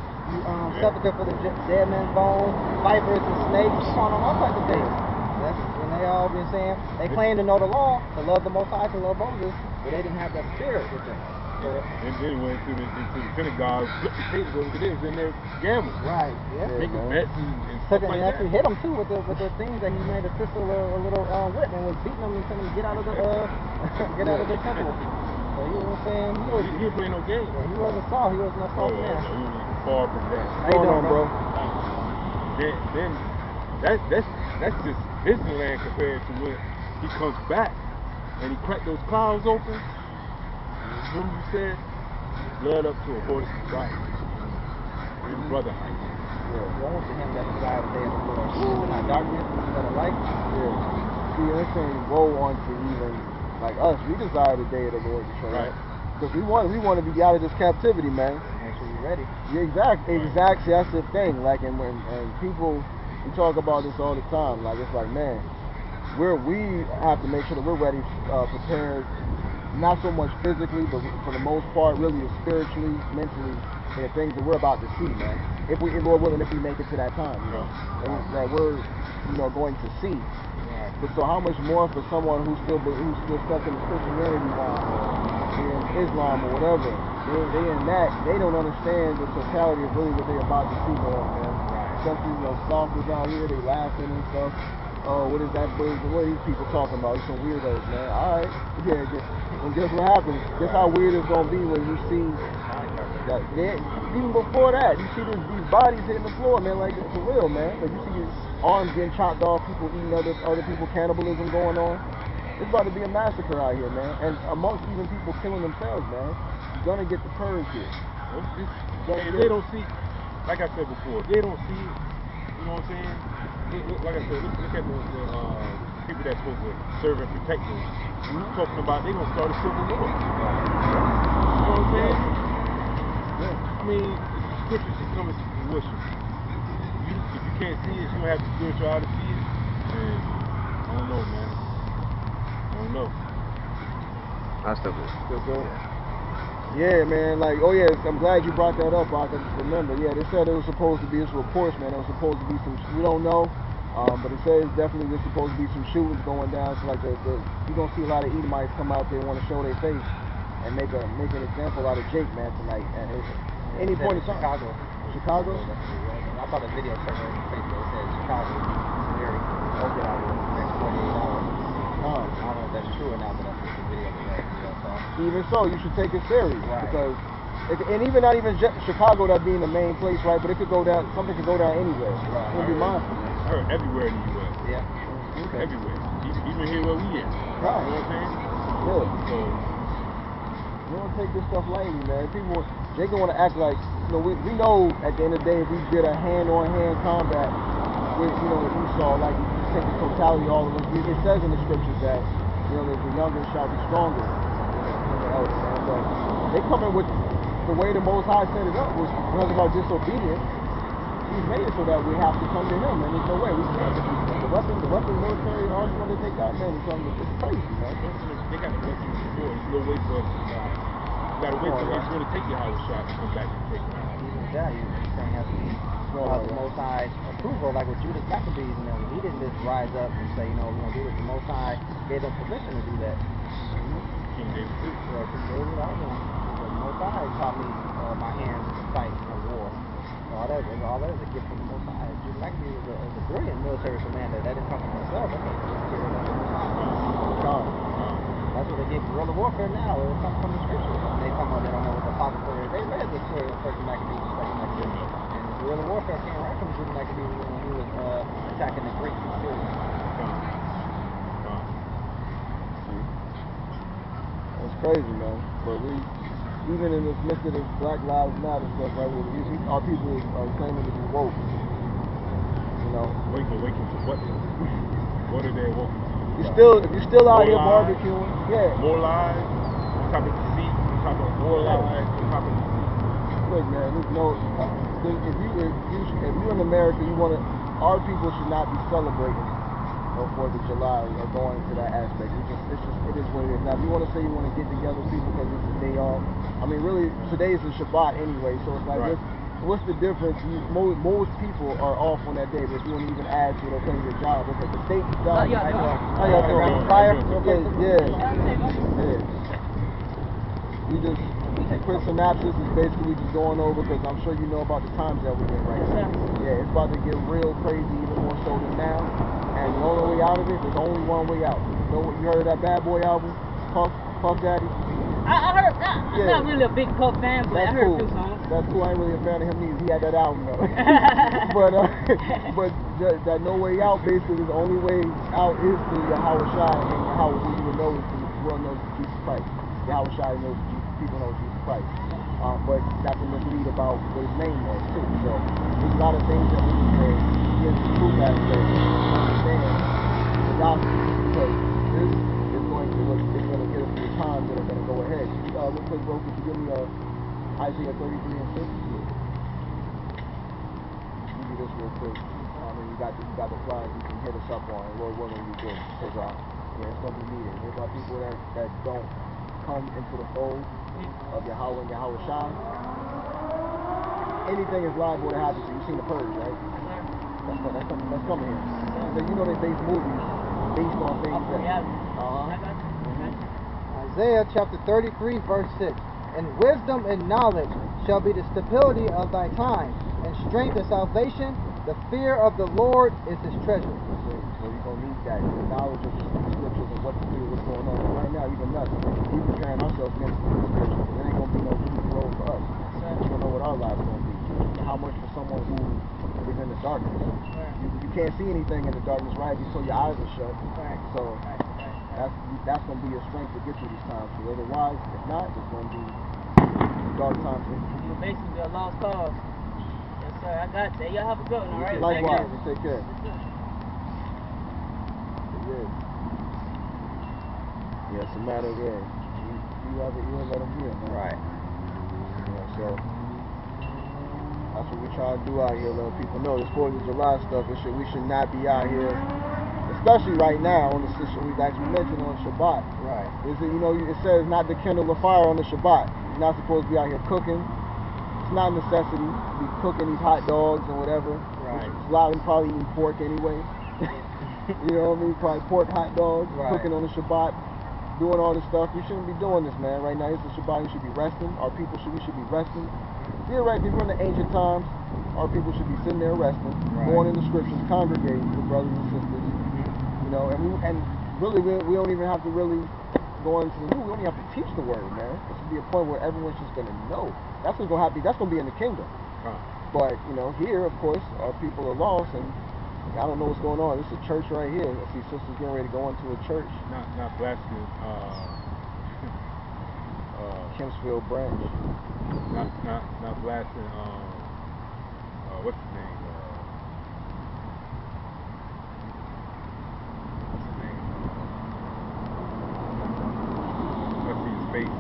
Sepulcher full of dead men's bones, vipers and snakes, on all types of things. That's when they all been saying they claim to know the law, to love the Most High, to love Moses, but they didn't have that spirit with them. And then went into the synagogue, flipped the tables over there, was in there gambling. Right, yeah. Making bets and stuff like that. Actually hit him too with the things that he made a pistol a little whip and was beating them and telling them to get out of the out of the temple. So you know what I'm saying? He didn't play no game. Yeah, he wasn't soft. He wasn't a soft man. He was far from that. How you doing, bro? Then that's just Disneyland compared to when he comes back and he cracked those clouds open. Remember you said, led up to a horse and rider. His brother height. Yeah. Woe to him that desire the day of the Lord. Is it not darkness instead of light? Yeah. See, they're saying woe unto even like us. We desire the day of the Lord to show up. Because we want to be out of this captivity, man. Make sure you're ready. Yeah, exactly. See, that's the thing. Like, and people, we talk about this all the time. Like, it's like, man, we have to make sure that we're ready, prepared. Not so much physically, but for the most part, really spiritually, mentally, for the things that we're about to see, man. If Lord willing, if we make it to that time, you know, that we're, going to see. But so how much more for someone who's still stuck in the Christianity line or in Islam or whatever? They in that, they don't understand the totality of really what they're about to see going on, man. Especially, scoffers out here, they laughing and stuff. Oh, what is that? What are these people talking about? These some weirdos, man. All right, yeah. And guess what happens? Guess how weird it's gonna be when you see that. Even before that, you see these bodies hitting the floor, man. Like for real, man. Like you see these arms getting chopped off, people eating other people, cannibalism going on. It's about to be a massacre out here, man. And amongst even people killing themselves, man. You're gonna get the purge here. If they don't see, like I said before, if they don't see it, you know what I'm saying? Like I said, look at the people that's supposed to serve and protect them. Talking about they gonna start a civil war. You know what I'm saying? I mean, the scriptures is coming to fruition. If you can't see it, you don't have the spirituality to see it. And I don't know, man. I don't know. That's still good. Yeah, man, like, oh yeah, I'm glad you brought that up, I can remember. Yeah, they said it was supposed to be, it's reports, man, it was supposed to be some, we don't know, but it says definitely there's supposed to be some shootings going down, so like you're going to see a lot of Edomites come out there and want to show their face and make an example out of Jake, man, tonight. At any point in time. Chicago. I saw the video circulating on Facebook, it says Chicago, Missouri, okay, next 48 hours. I don't know if that's true or not, but that's what the video was. Even so, you should take it serious, because, and even not even Chicago that being the main place, right? But it could go down. Something could go down anywhere. We'll be mindful. I heard everywhere in the U.S. Yeah. Okay. Everywhere, even here where we at. Right. You know what I'm saying? Yeah. So we don't take this stuff lightly, man. People, they don't want to act like, we know at the end of the day, if we did a hand-on-hand combat with, with Esau, like you take the totality of all of us. It says in the scriptures that, the younger shall be stronger than the elder, man. But they come in with the way the Most High set it up was because of our disobedience. He's made it so that we have to come to Him, and there's no way we can't defeat them. The weapon military arsenal that they got, man, it's crazy, man. they got the weapons of war. There's no way for us to die. You gotta wait till it's going to take your house shot to come back and take it out. Even that, you're saying has to be the Most High's approval, like with Judas Maccabees and them. He didn't just rise up and say, we're going to do this. The Most High gave them permission to do that. King David too. Yeah, King David, I was the Most High taught me my hands to fight in war. All that is a gift from the Most High. Judah Maccabee was a brilliant military commander. That didn't come from himself. That came from the Spirit of the Most High. That's what they get guerrilla warfare now. It comes from the scriptures. And they talking about they don't know what the apocrypha is. They read the story of First Maccabees and Second Maccabees. And the guerrilla warfare came right from Judah Maccabee when he was attacking the Greeks in Syria. That's crazy, man. But we, even in this midst of this Black Lives Matter stuff, right, our people are claiming to be woke. You know? Awaken to what? What are they awoken to? If you're still out here lies, barbecuing, yeah. More lies, on top of deceit, on top of more lies, on top of deceit. Look, man, there's no. If you're in America, our people should not be celebrating or 4th of July or going into that aspect. It is what it is. Now, if you want to say you want to get together people because it's a day off, I mean, really, today's the Shabbat anyway, so it's like, right. what's the difference? Most people are off on that day, but if you want to even add to it, okay, your job, it's like the state job. How y'all doing? Fire? Yeah. We just, quick synopsis is basically just going over, because I'm sure you know about the times that we're in right now. Yeah, it's about to get real crazy, even more so than now. And the only way out of it, there's only one way out. You heard of that Bad Boy album, Puff Daddy? I heard that. I'm not really a big Puff fan, but I heard a few songs. That's cool. I ain't really a fan of him neither. He had that album though. but that no way out, basically, the only way out is through Yahweh Shai, and Yahweh, who you would know is the world knows Jesus Christ. Yahweh Shai knows people know Jesus Christ. But that's a mislead about what his name was too. So there's a lot of things that we need to get the truth aspect to understand the gospel, because this is going to get us to the times that are going to go ahead. Real quick, bro, could you give me Isaiah 33 and 6? Give me this real quick. And you got the flyers you can hit us up on, and Lord willing you do. Because it's going to be needed. There's a lot of people that don't come into the fold of Yahweh and Yahweh Shai. Anything is liable to happen. So you've seen The Purge, right? That's coming here. So you know they base movies based on things that. Isaiah chapter 33, verse 6. And wisdom and knowledge shall be the stability of thy time, and strength and salvation. The fear of the Lord is his treasure. So you're going to need that, the knowledge of the scriptures and what to do, what's going on. And right now, even us, we're preparing ourselves mentally and spiritually, because there ain't going to be no easy road for us. We don't know what our lives going to be. And how much for someone who is in the darkness. You can't see anything in the darkness, right, until your eyes are shut. So that's going to be your strength to get through these times. So otherwise, if not, it's going to be dark times. You're basically a lost cause. Yes, sir. I got that. Y'all have a good one, all right? Likewise. You take care. Yeah, it's a matter of you have an ear, let them hear, man. Right. So that's what we try to do out here, letting people know this 4th of July stuff. We should not be out here, especially right now on the we actually mentioned on Shabbat. Right. It says not to kindle a fire on the Shabbat. You're not supposed to be out here cooking. It's not a necessity to be cooking these hot dogs and whatever. Right. A lot of them probably eating pork anyway. You know what I mean? Probably pork hot dogs, cooking on the Shabbat, doing all this stuff. We shouldn't be doing this, man. Right now, it's the Shabbat. We should be resting. We should be resting. Theoretically, if we're in the ancient times, our people should be sitting there resting, going in the scriptures, congregating with brothers and sisters. You know, and really, we don't even have to really go into the new. We only have to teach the word, man. This should be a point where everyone's just going to know. That's what's going to happen. That's going to be in the kingdom. But here, of course, our people are lost, and I don't know what's going on. This is a church right here. I see sisters getting ready to go into a church. Not blasting. Kempsville branch. Not blasting. What's his name? Let's see his face.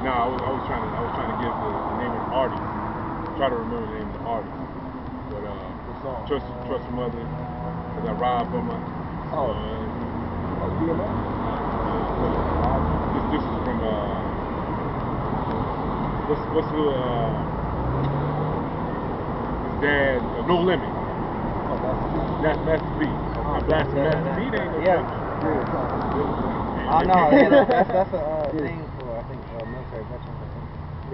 No, I was trying to give the name of the artist. Try to remember the name of the artist. But trust your mother, cause I ride for my. This is from what's his dad? No Limit. That's Master P. I'm blasting Master P. Ain't no I know. That's a thing for I think.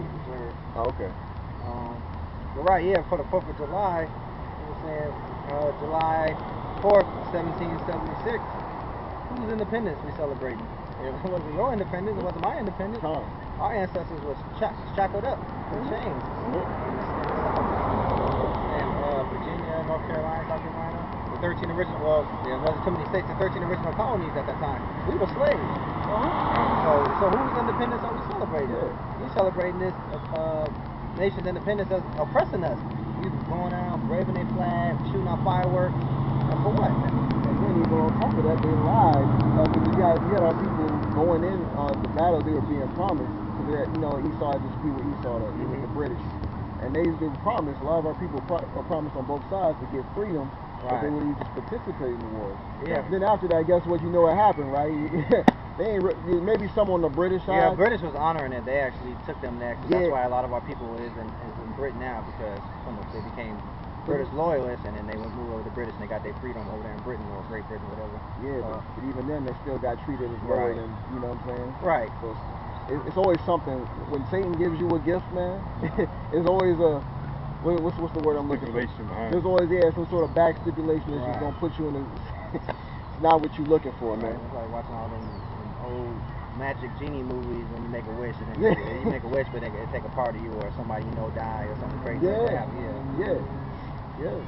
be preserved. Oh, okay. But right, yeah, for the 4th of July, you know what I'm saying, July 4th, 1776, whose independence we celebrating? It wasn't your independence, it wasn't my independence. Huh. Our ancestors was shackled up in chains. And Virginia, North Carolina, South Carolina, the 13 original, well, there wasn't too many states, the 13 original colonies at that time. We were slaves. So whose independence are we celebrating? Yeah. We celebrating this nation's independence as oppressing us. We going out, waving their flag, shooting our fireworks, and for what? And then even on top of that, they lied. We had our people going in on the battle they were being promised. Because Esau had dispute with Esau, with the British. And they were promised, a lot of our people are promised on both sides to get freedom, but they wouldn't just participate in the war. Yeah. Then after that, guess what? You know what happened, right? They ain't maybe some on the British side. Yeah, British was honoring it. They actually took them next. Yeah. That's why a lot of our people is in Britain now, because they became British loyalists, and then they moved over to British, and they got their freedom over there in Britain, or Great Britain, whatever. Yeah, but even then, they still got treated as lower than, you know what I'm saying? Right. So it's always something. When Satan gives you a gift, man, it's always a, what's the word I'm looking for? There's always, some sort of back stipulation that's just going to put you in a, it's not what you're looking for, man. It's like watching all them old magic genie movies when you make a wish, and then you make a wish, but they take a part of you, or somebody you know die, or something crazy like that. Yeah. It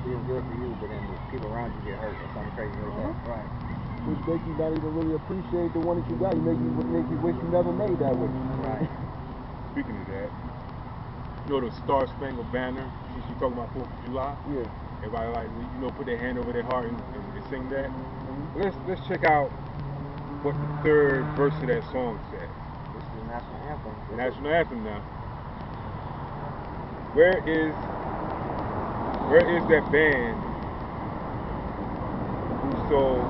feels good for you, but then the people around you get hurt, or something crazy like that. Right. Which makes you not even really appreciate the one that you got. You make you wish you never made that wish. Right. Speaking of that, you know the Star Spangled Banner, since you're talking about 4th of July? Yeah. Everybody put their hand over their heart and sing that. Let's check out what the 3rd verse of that song says. This is the national anthem. The national anthem now. Where is that band who so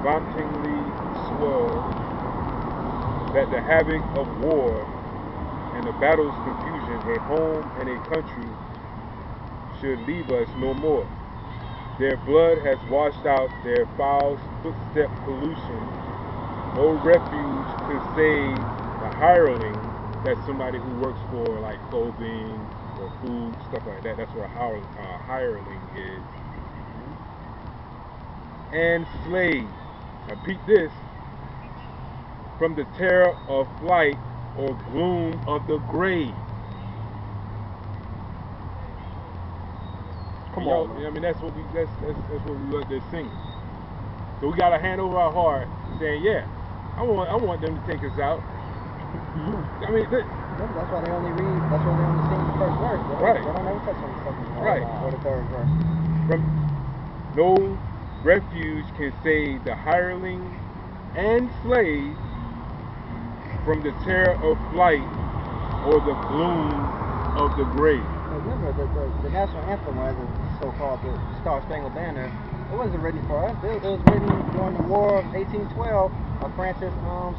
vauntingly swore that the havoc of war and the battle's confusion, a home and a country, should leave us no more? Their blood has washed out their foul footstep pollution. No refuge could save the hireling. That's somebody who works for like clothing or food, stuff like that. That's what a hireling is. And slave. Now repeat this. From the terror of flight or gloom of the grave. Come on, man. I mean, that's what we let this singing. So we got a hand over our heart, saying, "Yeah, I want them to take us out." I mean, that's why they only sing the first verse. They don't ever touch on the second verse or the 3rd verse. From no refuge can save the hireling and slave from the terror of flight or the gloom of the grave. Remember, the national anthem, as it's so-called the Star Spangled Banner, it wasn't written for us. It was written during the War of 1812 by Francis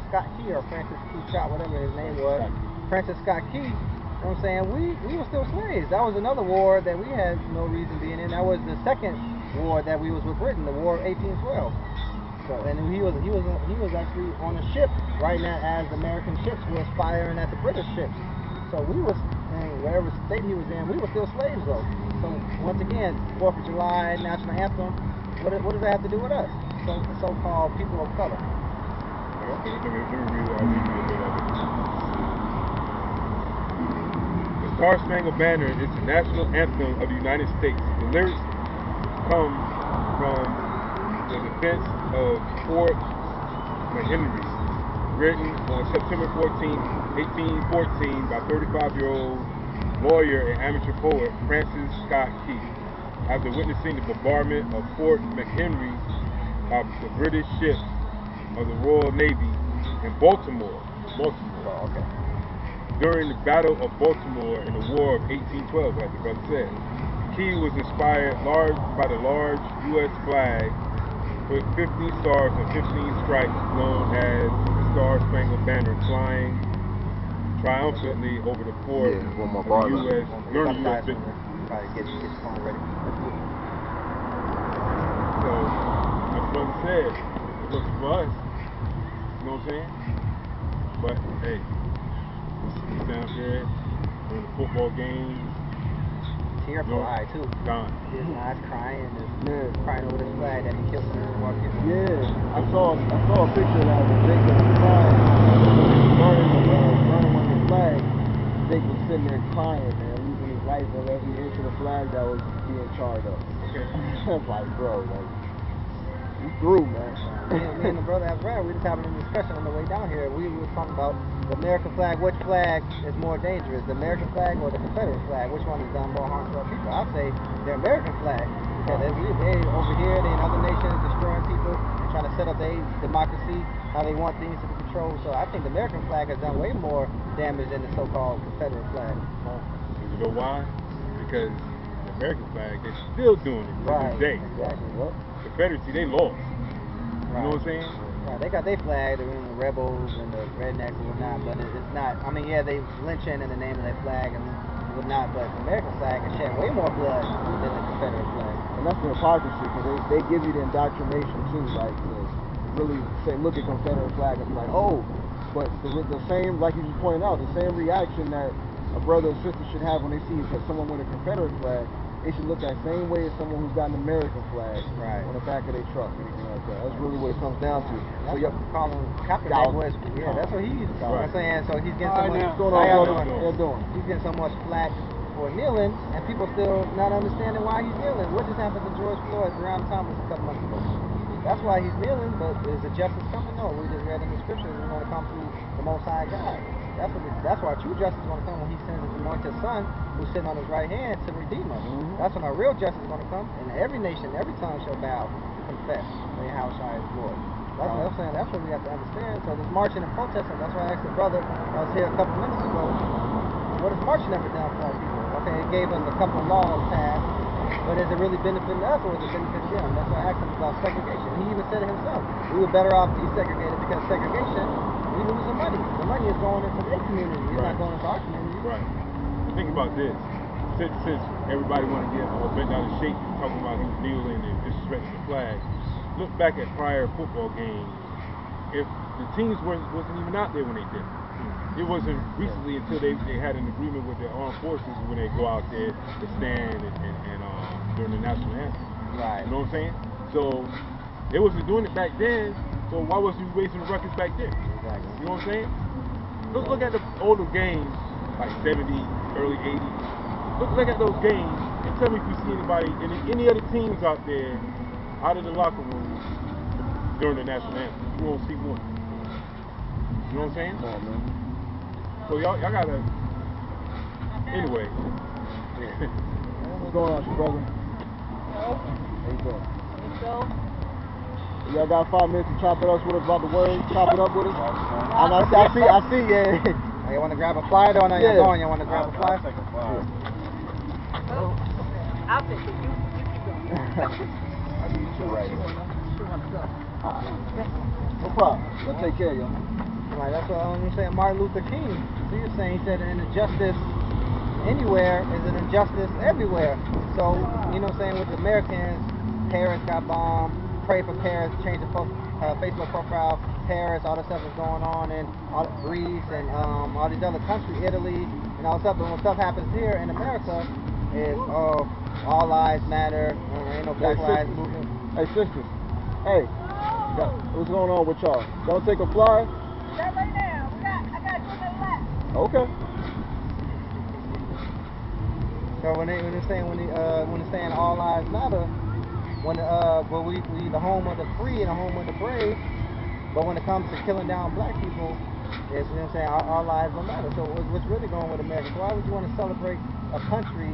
Scott Key, or Francis Key Scott, whatever his name was. Francis Scott Key. You know what I'm saying? We were still slaves. That was another war that we had no reason being in. That was the second war that we was with Britain, the War of 1812. So, and he was actually on a ship right now as the American ships was firing at the British ships. So we was in whatever state he was in, we were still slaves though. So once again, 4th of July, national anthem, what does that have to do with us? So-called people of color. Let me read a bit of it. The Star Spangled Banner is the national anthem of the United States. The lyrics come from the defense of Fort McHenry, written on September 14, 1814 by 35-year-old lawyer and amateur poet Francis Scott Key, after witnessing the bombardment of Fort McHenry by the British ships of the Royal Navy in Baltimore. During the Battle of Baltimore in the War of 1812, like the brother said. Key was inspired by the large U.S. flag with 15 stars and 15 stripes, known as the Star Spangled Banner, flying triumphantly over the fort of the U.S. during the U.S. victory. Get your phone ready. So, as the brother said, it wasn't for us. You know what I'm saying? But hey, You stand up there during the football games. Tearful eye too. Gone. His eyes crying and Yeah. crying over the flag that he killed so many more people. Yeah, I saw a picture of that when Jacob was crying, burning one of the flags. Jacob was sitting there crying, man, losing his life on every inch of the flag that was being charred up. Okay. It's like, bro, like, you through, man. Me and the brother Azrael, we just having a discussion on the way down here. We were talking about the American flag. Which flag is more dangerous, the American flag or the Confederate flag? Which one has done more harm to our people? I'd say the American flag. Because they over here, they in other nations destroying people and trying to set up their democracy, how they want things to be controlled. So I think the American flag has done way more damage than the so-called Confederate flag. You know why? Because the American flag, they're still doing it to this day. Exactly. Yep. Confederacy, they lost. You know what I'm saying? Right, they got their flag, the rebels and the rednecks and whatnot, but it's not, I mean, yeah, they lynching in the name of their flag and whatnot, but the American flag has shed way more blood than the Confederate flag. And that's the hypocrisy, because they give you the indoctrination too, like to really say, look at Confederate flag and be like, oh, but the same, like you just pointed out, the same reaction that a brother or sister should have when they see someone with a Confederate flag, they should look that same way as someone who's got an American flag on the back of their truck, anything like that. That's really what it comes down to. That's So what call him Kaepernick was. Yeah, that's what he's saying. So he's getting so much. He's getting so much flack for kneeling, and people still not understanding why he's kneeling. What just happened to George Floyd, Breonna Thomas a couple months ago? That's why he's kneeling, but is the justice coming? No, we just read in the scriptures it's going to come through the Most High God. That's why true justice is going to come when he sends his anointed son who's sitting on his right hand to redeem us. That's when our real justice is going to come, and every nation, every tongue shall bow and confess that Yahushua is Lord. That's what I'm saying. That's what we have to understand. So this marching and protesting, that's why I asked the brother, I was here a couple minutes ago, what has marching ever done for our people? Okay, it gave us a couple of laws passed, but is it really benefiting us or is it benefiting them? That's why I asked him about segregation. He even said it himself. We were better off desegregated because segregation, we losing money. The money is going into their community. It's not going into our community. Right. Think about this. Since everybody want to get all bent out of shape talking about he was kneeling and disrespecting the flag, look back at prior football games. If the teams wasn't even out there when they did it wasn't recently until they had an agreement with the armed forces when they go out there to stand and during the national anthem. Right. You know what I'm saying? So they wasn't doing it back then. So why wasn't you raising the ruckus back then? Exactly. You know what I'm saying? Look at the older games like 70s, early 80s. Look at those games and tell me if you see anybody any other teams out there out of the locker room during the national anthem. You won't see one. You know what I'm saying? Come on, man. So y'all gotta. Anyway. What's going on, your brother? Hello. How you doing? So, Y'all got 5 minutes to chop it up with us about the word. Chop it up with us. I see. Yeah. Oh, you want to grab a flyer though? I know you're going. You want to grab a flyer? I'll take a flyer. I'll take it. You keep going. I need you right now. No problem. We'll take care of you. Right, that's what I'm saying. Martin Luther King, he was saying, he said an injustice anywhere is an injustice everywhere. So, you know what I'm saying, with the Americans, Paris got bombed, pray for Paris, change the Facebook profile, Paris, all this stuff is going on in Greece and all these other countries, Italy, and all this stuff. But when stuff happens here in America, is all lives matter, ain't no Black Lives Movement. Hey, sisters. Hey, what's going on with y'all? Don't take a flyer? That right now. I got to do another lap. Okay. So when they're saying all lives matter, when we the home of the free and the home of the brave, but when it comes to killing down black people, it's, you know what I'm saying, our lives don't matter. So what's really going with America? So why would you want to celebrate a country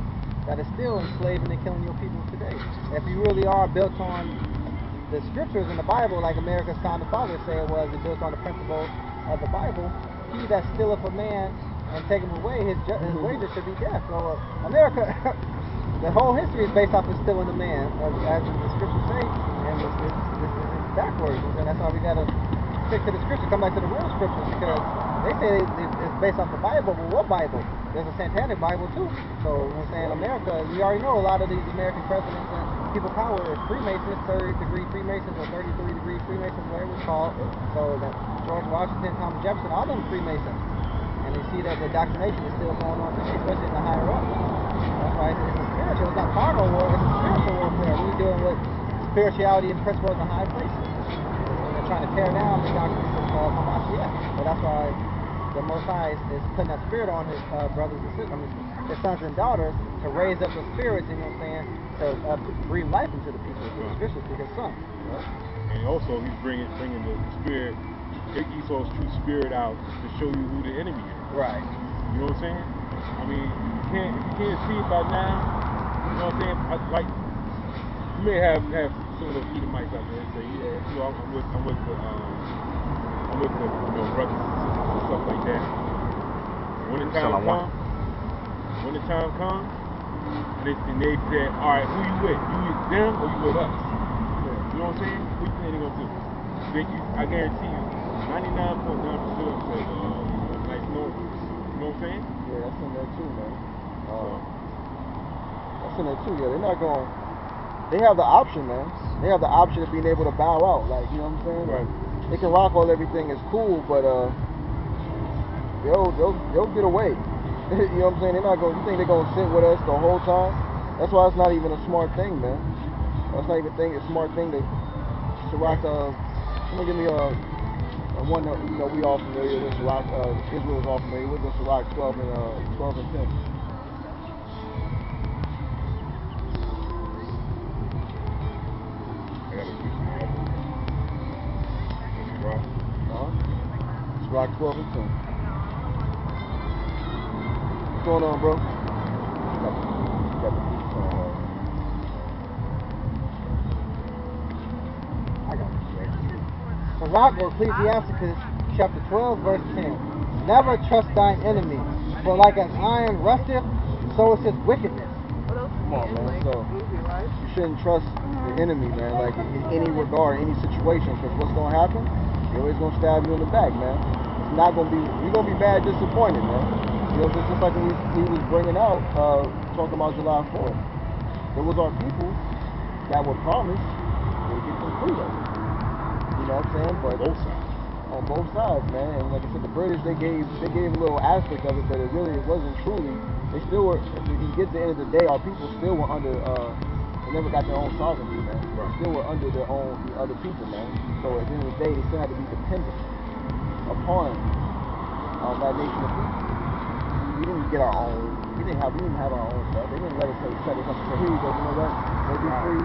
that is still enslaving and killing your people today? If you really are built on the scriptures in the Bible, like America's founding fathers say it was, it built on the principles of the Bible. He that stealeth a man and take him away, his wages should be death. So America, the whole history is based off of stealing a man, as the scriptures say, and it's backwards. And that's why we got to stick to the scripture, come back to the real scriptures, because they say it's based off the Bible. Well, what Bible? There's a satanic Bible too. So when we're saying America, we already know a lot of these American presidents and people power is Freemasons, 3rd-degree Freemasons or 33-degree Freemasons, whatever it's called. So that George Washington, Thomas Jefferson, all them Freemasons. And they see that the indoctrination is still going on today, especially in the higher ups. That's why it's a spiritual, it's not carnal war, it's a spiritual warfare. We're dealing with spirituality and principles in high places. And they're trying to tear down the doctrines of Hamashiach. So that's why the Most High is putting that spirit on his brothers and sisters, his sons and daughters, to raise up the spirits, you know what I'm saying, to breathe life into the people, especially through his son. And also, he's bringing the spirit, Esau's true spirit out to show you who the enemy is. Right. You know what I'm saying? I mean, if you can't see it by now, you know what I'm saying? Like, you may have some of those Edomites out there and say, yeah, you know, I'm with the brothers and stuff like that. When the time comes, and they say, all right, who you with? You with them or you with us? You know what I'm saying? What you think they're gonna do? I guarantee you, 99.9% says, nice noise. You know what I'm saying? Yeah, that's in there too, man. That's in there too. Yeah, they're not going. They have the option, man. They have the option of being able to bow out. Like, you know what I'm saying? Right. Like, they can rock all everything is cool, but they'll get away. You know what I'm saying? They're not going. You think they're gonna sit with us the whole time? That's why it's not even a smart thing, man. That's not even a smart thing to rock. Someone give me one that we all familiar with. Rock. Israel is all familiar with. This Rock 12 and 10. It's Rock 12 and 10. What's going on, bro? Got the beats on. I got it. Barak or Ecclesiasticus chapter 12 verse 10. Never trust thine enemy, for like as iron rusteth, so is his wickedness. Come on, man. So you shouldn't trust the enemy, man. Like in any regard, any situation, because what's gonna happen? He always gonna stab you in the back, man. It's not gonna be. You're gonna be mad, disappointed, man. You know, just like when he was bringing out, talking about July 4th. There was our people that were promised they would get some freedom. You know what I'm saying? But both sides. On both sides, man. And like I said, the British they gave a little aspect of it, but it wasn't truly. They still were. If you get to the end of the day, our people still were under. They never got their own sovereignty, man. They still were under the other people, man. So at the end of the day, they still had to be dependent upon that nation of people. We didn't get our own. We didn't have our own stuff. They didn't let us set us up and say, here you go. You know what? Go be free.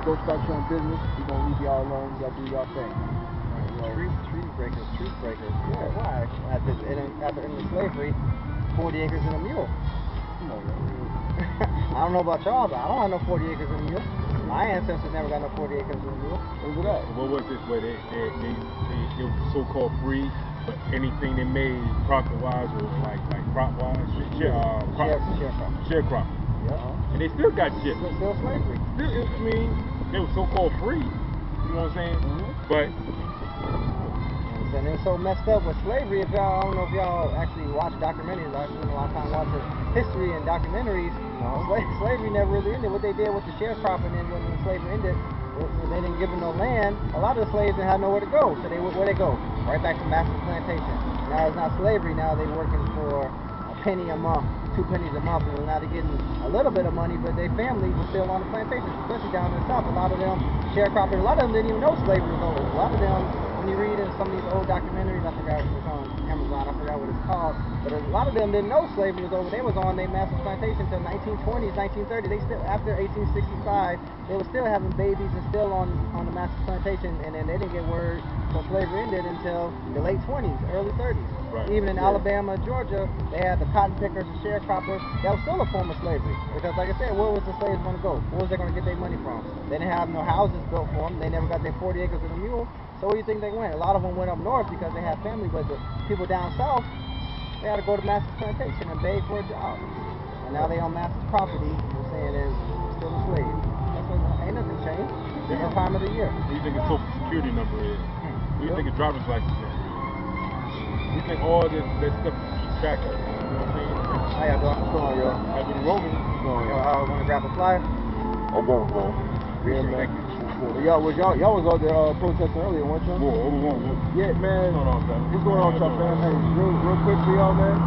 Go start your own business. We're gonna leave y'all alone. Y'all do y'all thing. You know, Truth breakers. Yeah. Why? After ending slavery, 40 acres and a mule. Come on, man. I don't know about y'all, but I don't have no 40 acres and a mule. My ancestors never got no 40 acres and a mule. Where's it at? What was this where they were so-called free, but anything they made profit-wise was like crop-wise, sharecropping. Yep. And they still got gypped. Still slavery. I mean, they were so-called free. You know what I'm saying? But and it's so messed up with slavery. If y'all, I don't know if y'all actually watch documentaries. I spend a lot of time watching history and documentaries. Slavery never really ended. What they did with the sharecropping, and when slavery ended, they didn't give them no land. A lot of the slaves didn't have nowhere to go. So where they go? Right back to master's plantation. Now it's not slavery. Now they're working for a penny a month, 2 pennies a month, and now they're getting a little bit of money, but their family was still on the plantation, especially down in the south. A lot of them sharecroppers, a lot of them didn't even know slavery was over. A lot of them, when you read in some of these old documentaries, I forgot it's on Amazon, I forgot what it's called, but a lot of them didn't know slavery was over. They was on their master's plantation until 1920s, 1930s. They still, after 1865, they were still having babies and still on the master's plantation, and then they didn't get word till slavery ended until the late 20s, early 30s. Right. Even in Alabama, Georgia, they had the cotton pickers and sharecroppers. That was still a form of slavery. Because like I said, where was the slaves going to go? Where was they going to get their money from? They didn't have no houses built for them. They never got their 40 acres and a mule. So where do you think they went? A lot of them went up north because they had family, but the people down south, they had to go to master's plantation and beg for a job. And now they on master's property, you're saying they're still a slave. That's what, ain't nothing changed. Different time of the year. What do you think a social security number is? What do you think a driver's license number is? We think all that stuff to keep track of. You know what I'm saying? How y'all doing? What's going on, y'all? I've been roaming. What's going on? I want to grab a flyer. I'm going, bro. Yeah, man. Y'all was out there protesting earlier, weren't y'all? Whoa, Yeah, man. What's going on, fella? What's going on, y'all, fam? Hey, real quick for y'all, man.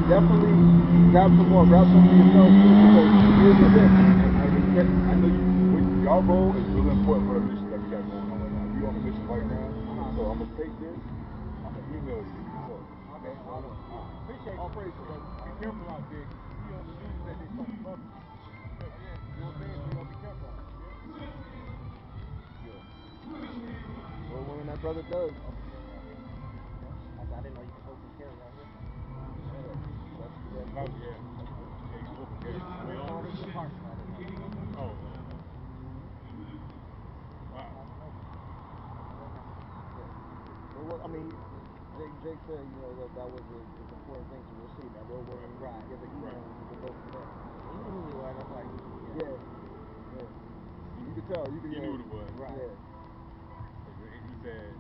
definitely grab some more, grab some for yourself too, because here's the thing. I know y'all role is really important for the mission that we got going on right now. We on a mission right now, so I'm gonna take this. I'm gonna email you. Okay, appreciate All praise to brother. Be careful out there. You see on the news that they talk about you. Yeah, you know what I'm saying? So you gotta be careful out there. Well, when that brother does, I didn't know you could open carry out here. Yeah, you can open carry. We don't want to get parts out of it. Oh. Wow. well, I mean, Jake said, you know, that was an important thing to receive. Now, we'll give an email and we can go from there. You knew who he was. That's like, Yeah. You could tell. You knew what it was. Right. Yeah. He said,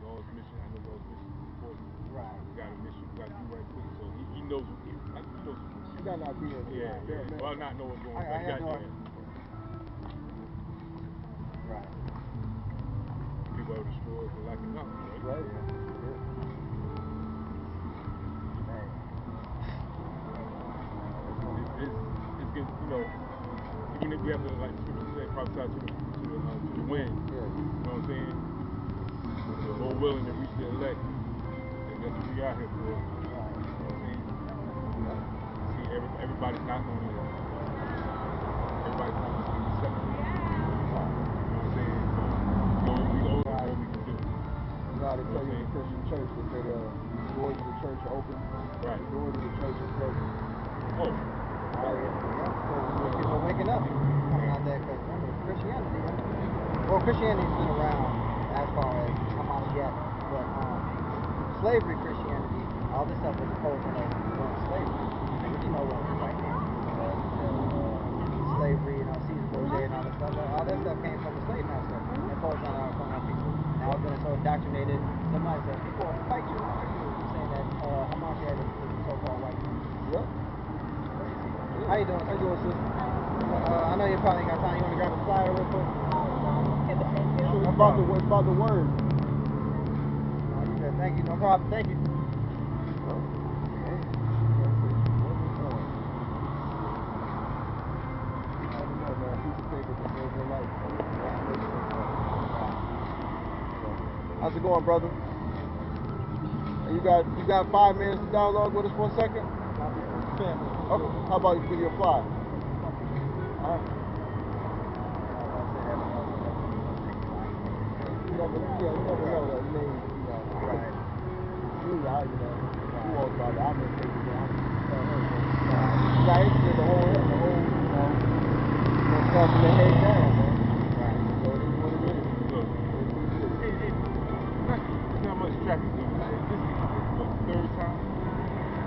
Lord's mission, I know Lord's mission is important. right. We got a mission, we got to do right quick. So he knows what he knows. You got an idea. Yeah. Well, not know what's going on. I got no. Right. People are destroyed for lack of knowledge, right? Right. It's good, you know, even if we have to, like the scripture said, prophesy to the wind, you know what I'm saying? The Lord willing to reach the elect, and that's what we out here for, you know what I'm saying? See, everybody's not going to, everybody's not going to be receptive, you know what I'm saying? So, we know what we can do. You know how they tell you in the Christian church that the doors of the church are open, right? The doors of the church are closed. Oh. People are waking up coming out there because Christianity. Well, Christianity's been around as far as yet, but slavery Christianity, all this stuff was opposed when they were in slavery. You know what right now. Slavery, you know, Caesar Borgia and all that stuff. All that stuff came from the slave master imposed on our people. Now it's been so indoctrinated. Somebody said people want to fight you. Saying that Hamas had is so-called white people. Yep. How you doing, sister? I know you probably got time. You want to grab a flyer real quick? Sure, it's about the word. Thank you. No problem. Thank you. How's it going, brother? You got 5 minutes to dialogue with us for a second? Okay. How about you give you a fly? Alright. You never know that. You may, right. You walk by the I'm gonna take it down. Right? The whole, stuff in the head down, man. Right. So it is what it is. It's not much traffic going on. This is the third time.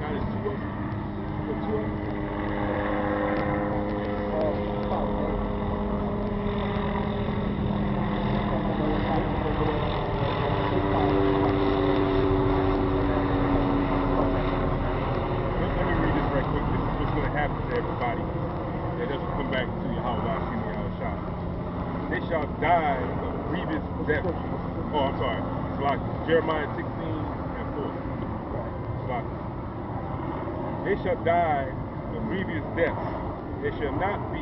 Now there's 2 of them. Everybody that doesn't come back to Yahweh they shall die of grievous death. Oh, I'm sorry. It's like Jeremiah 16:4. They shall die of grievous deaths. They shall not be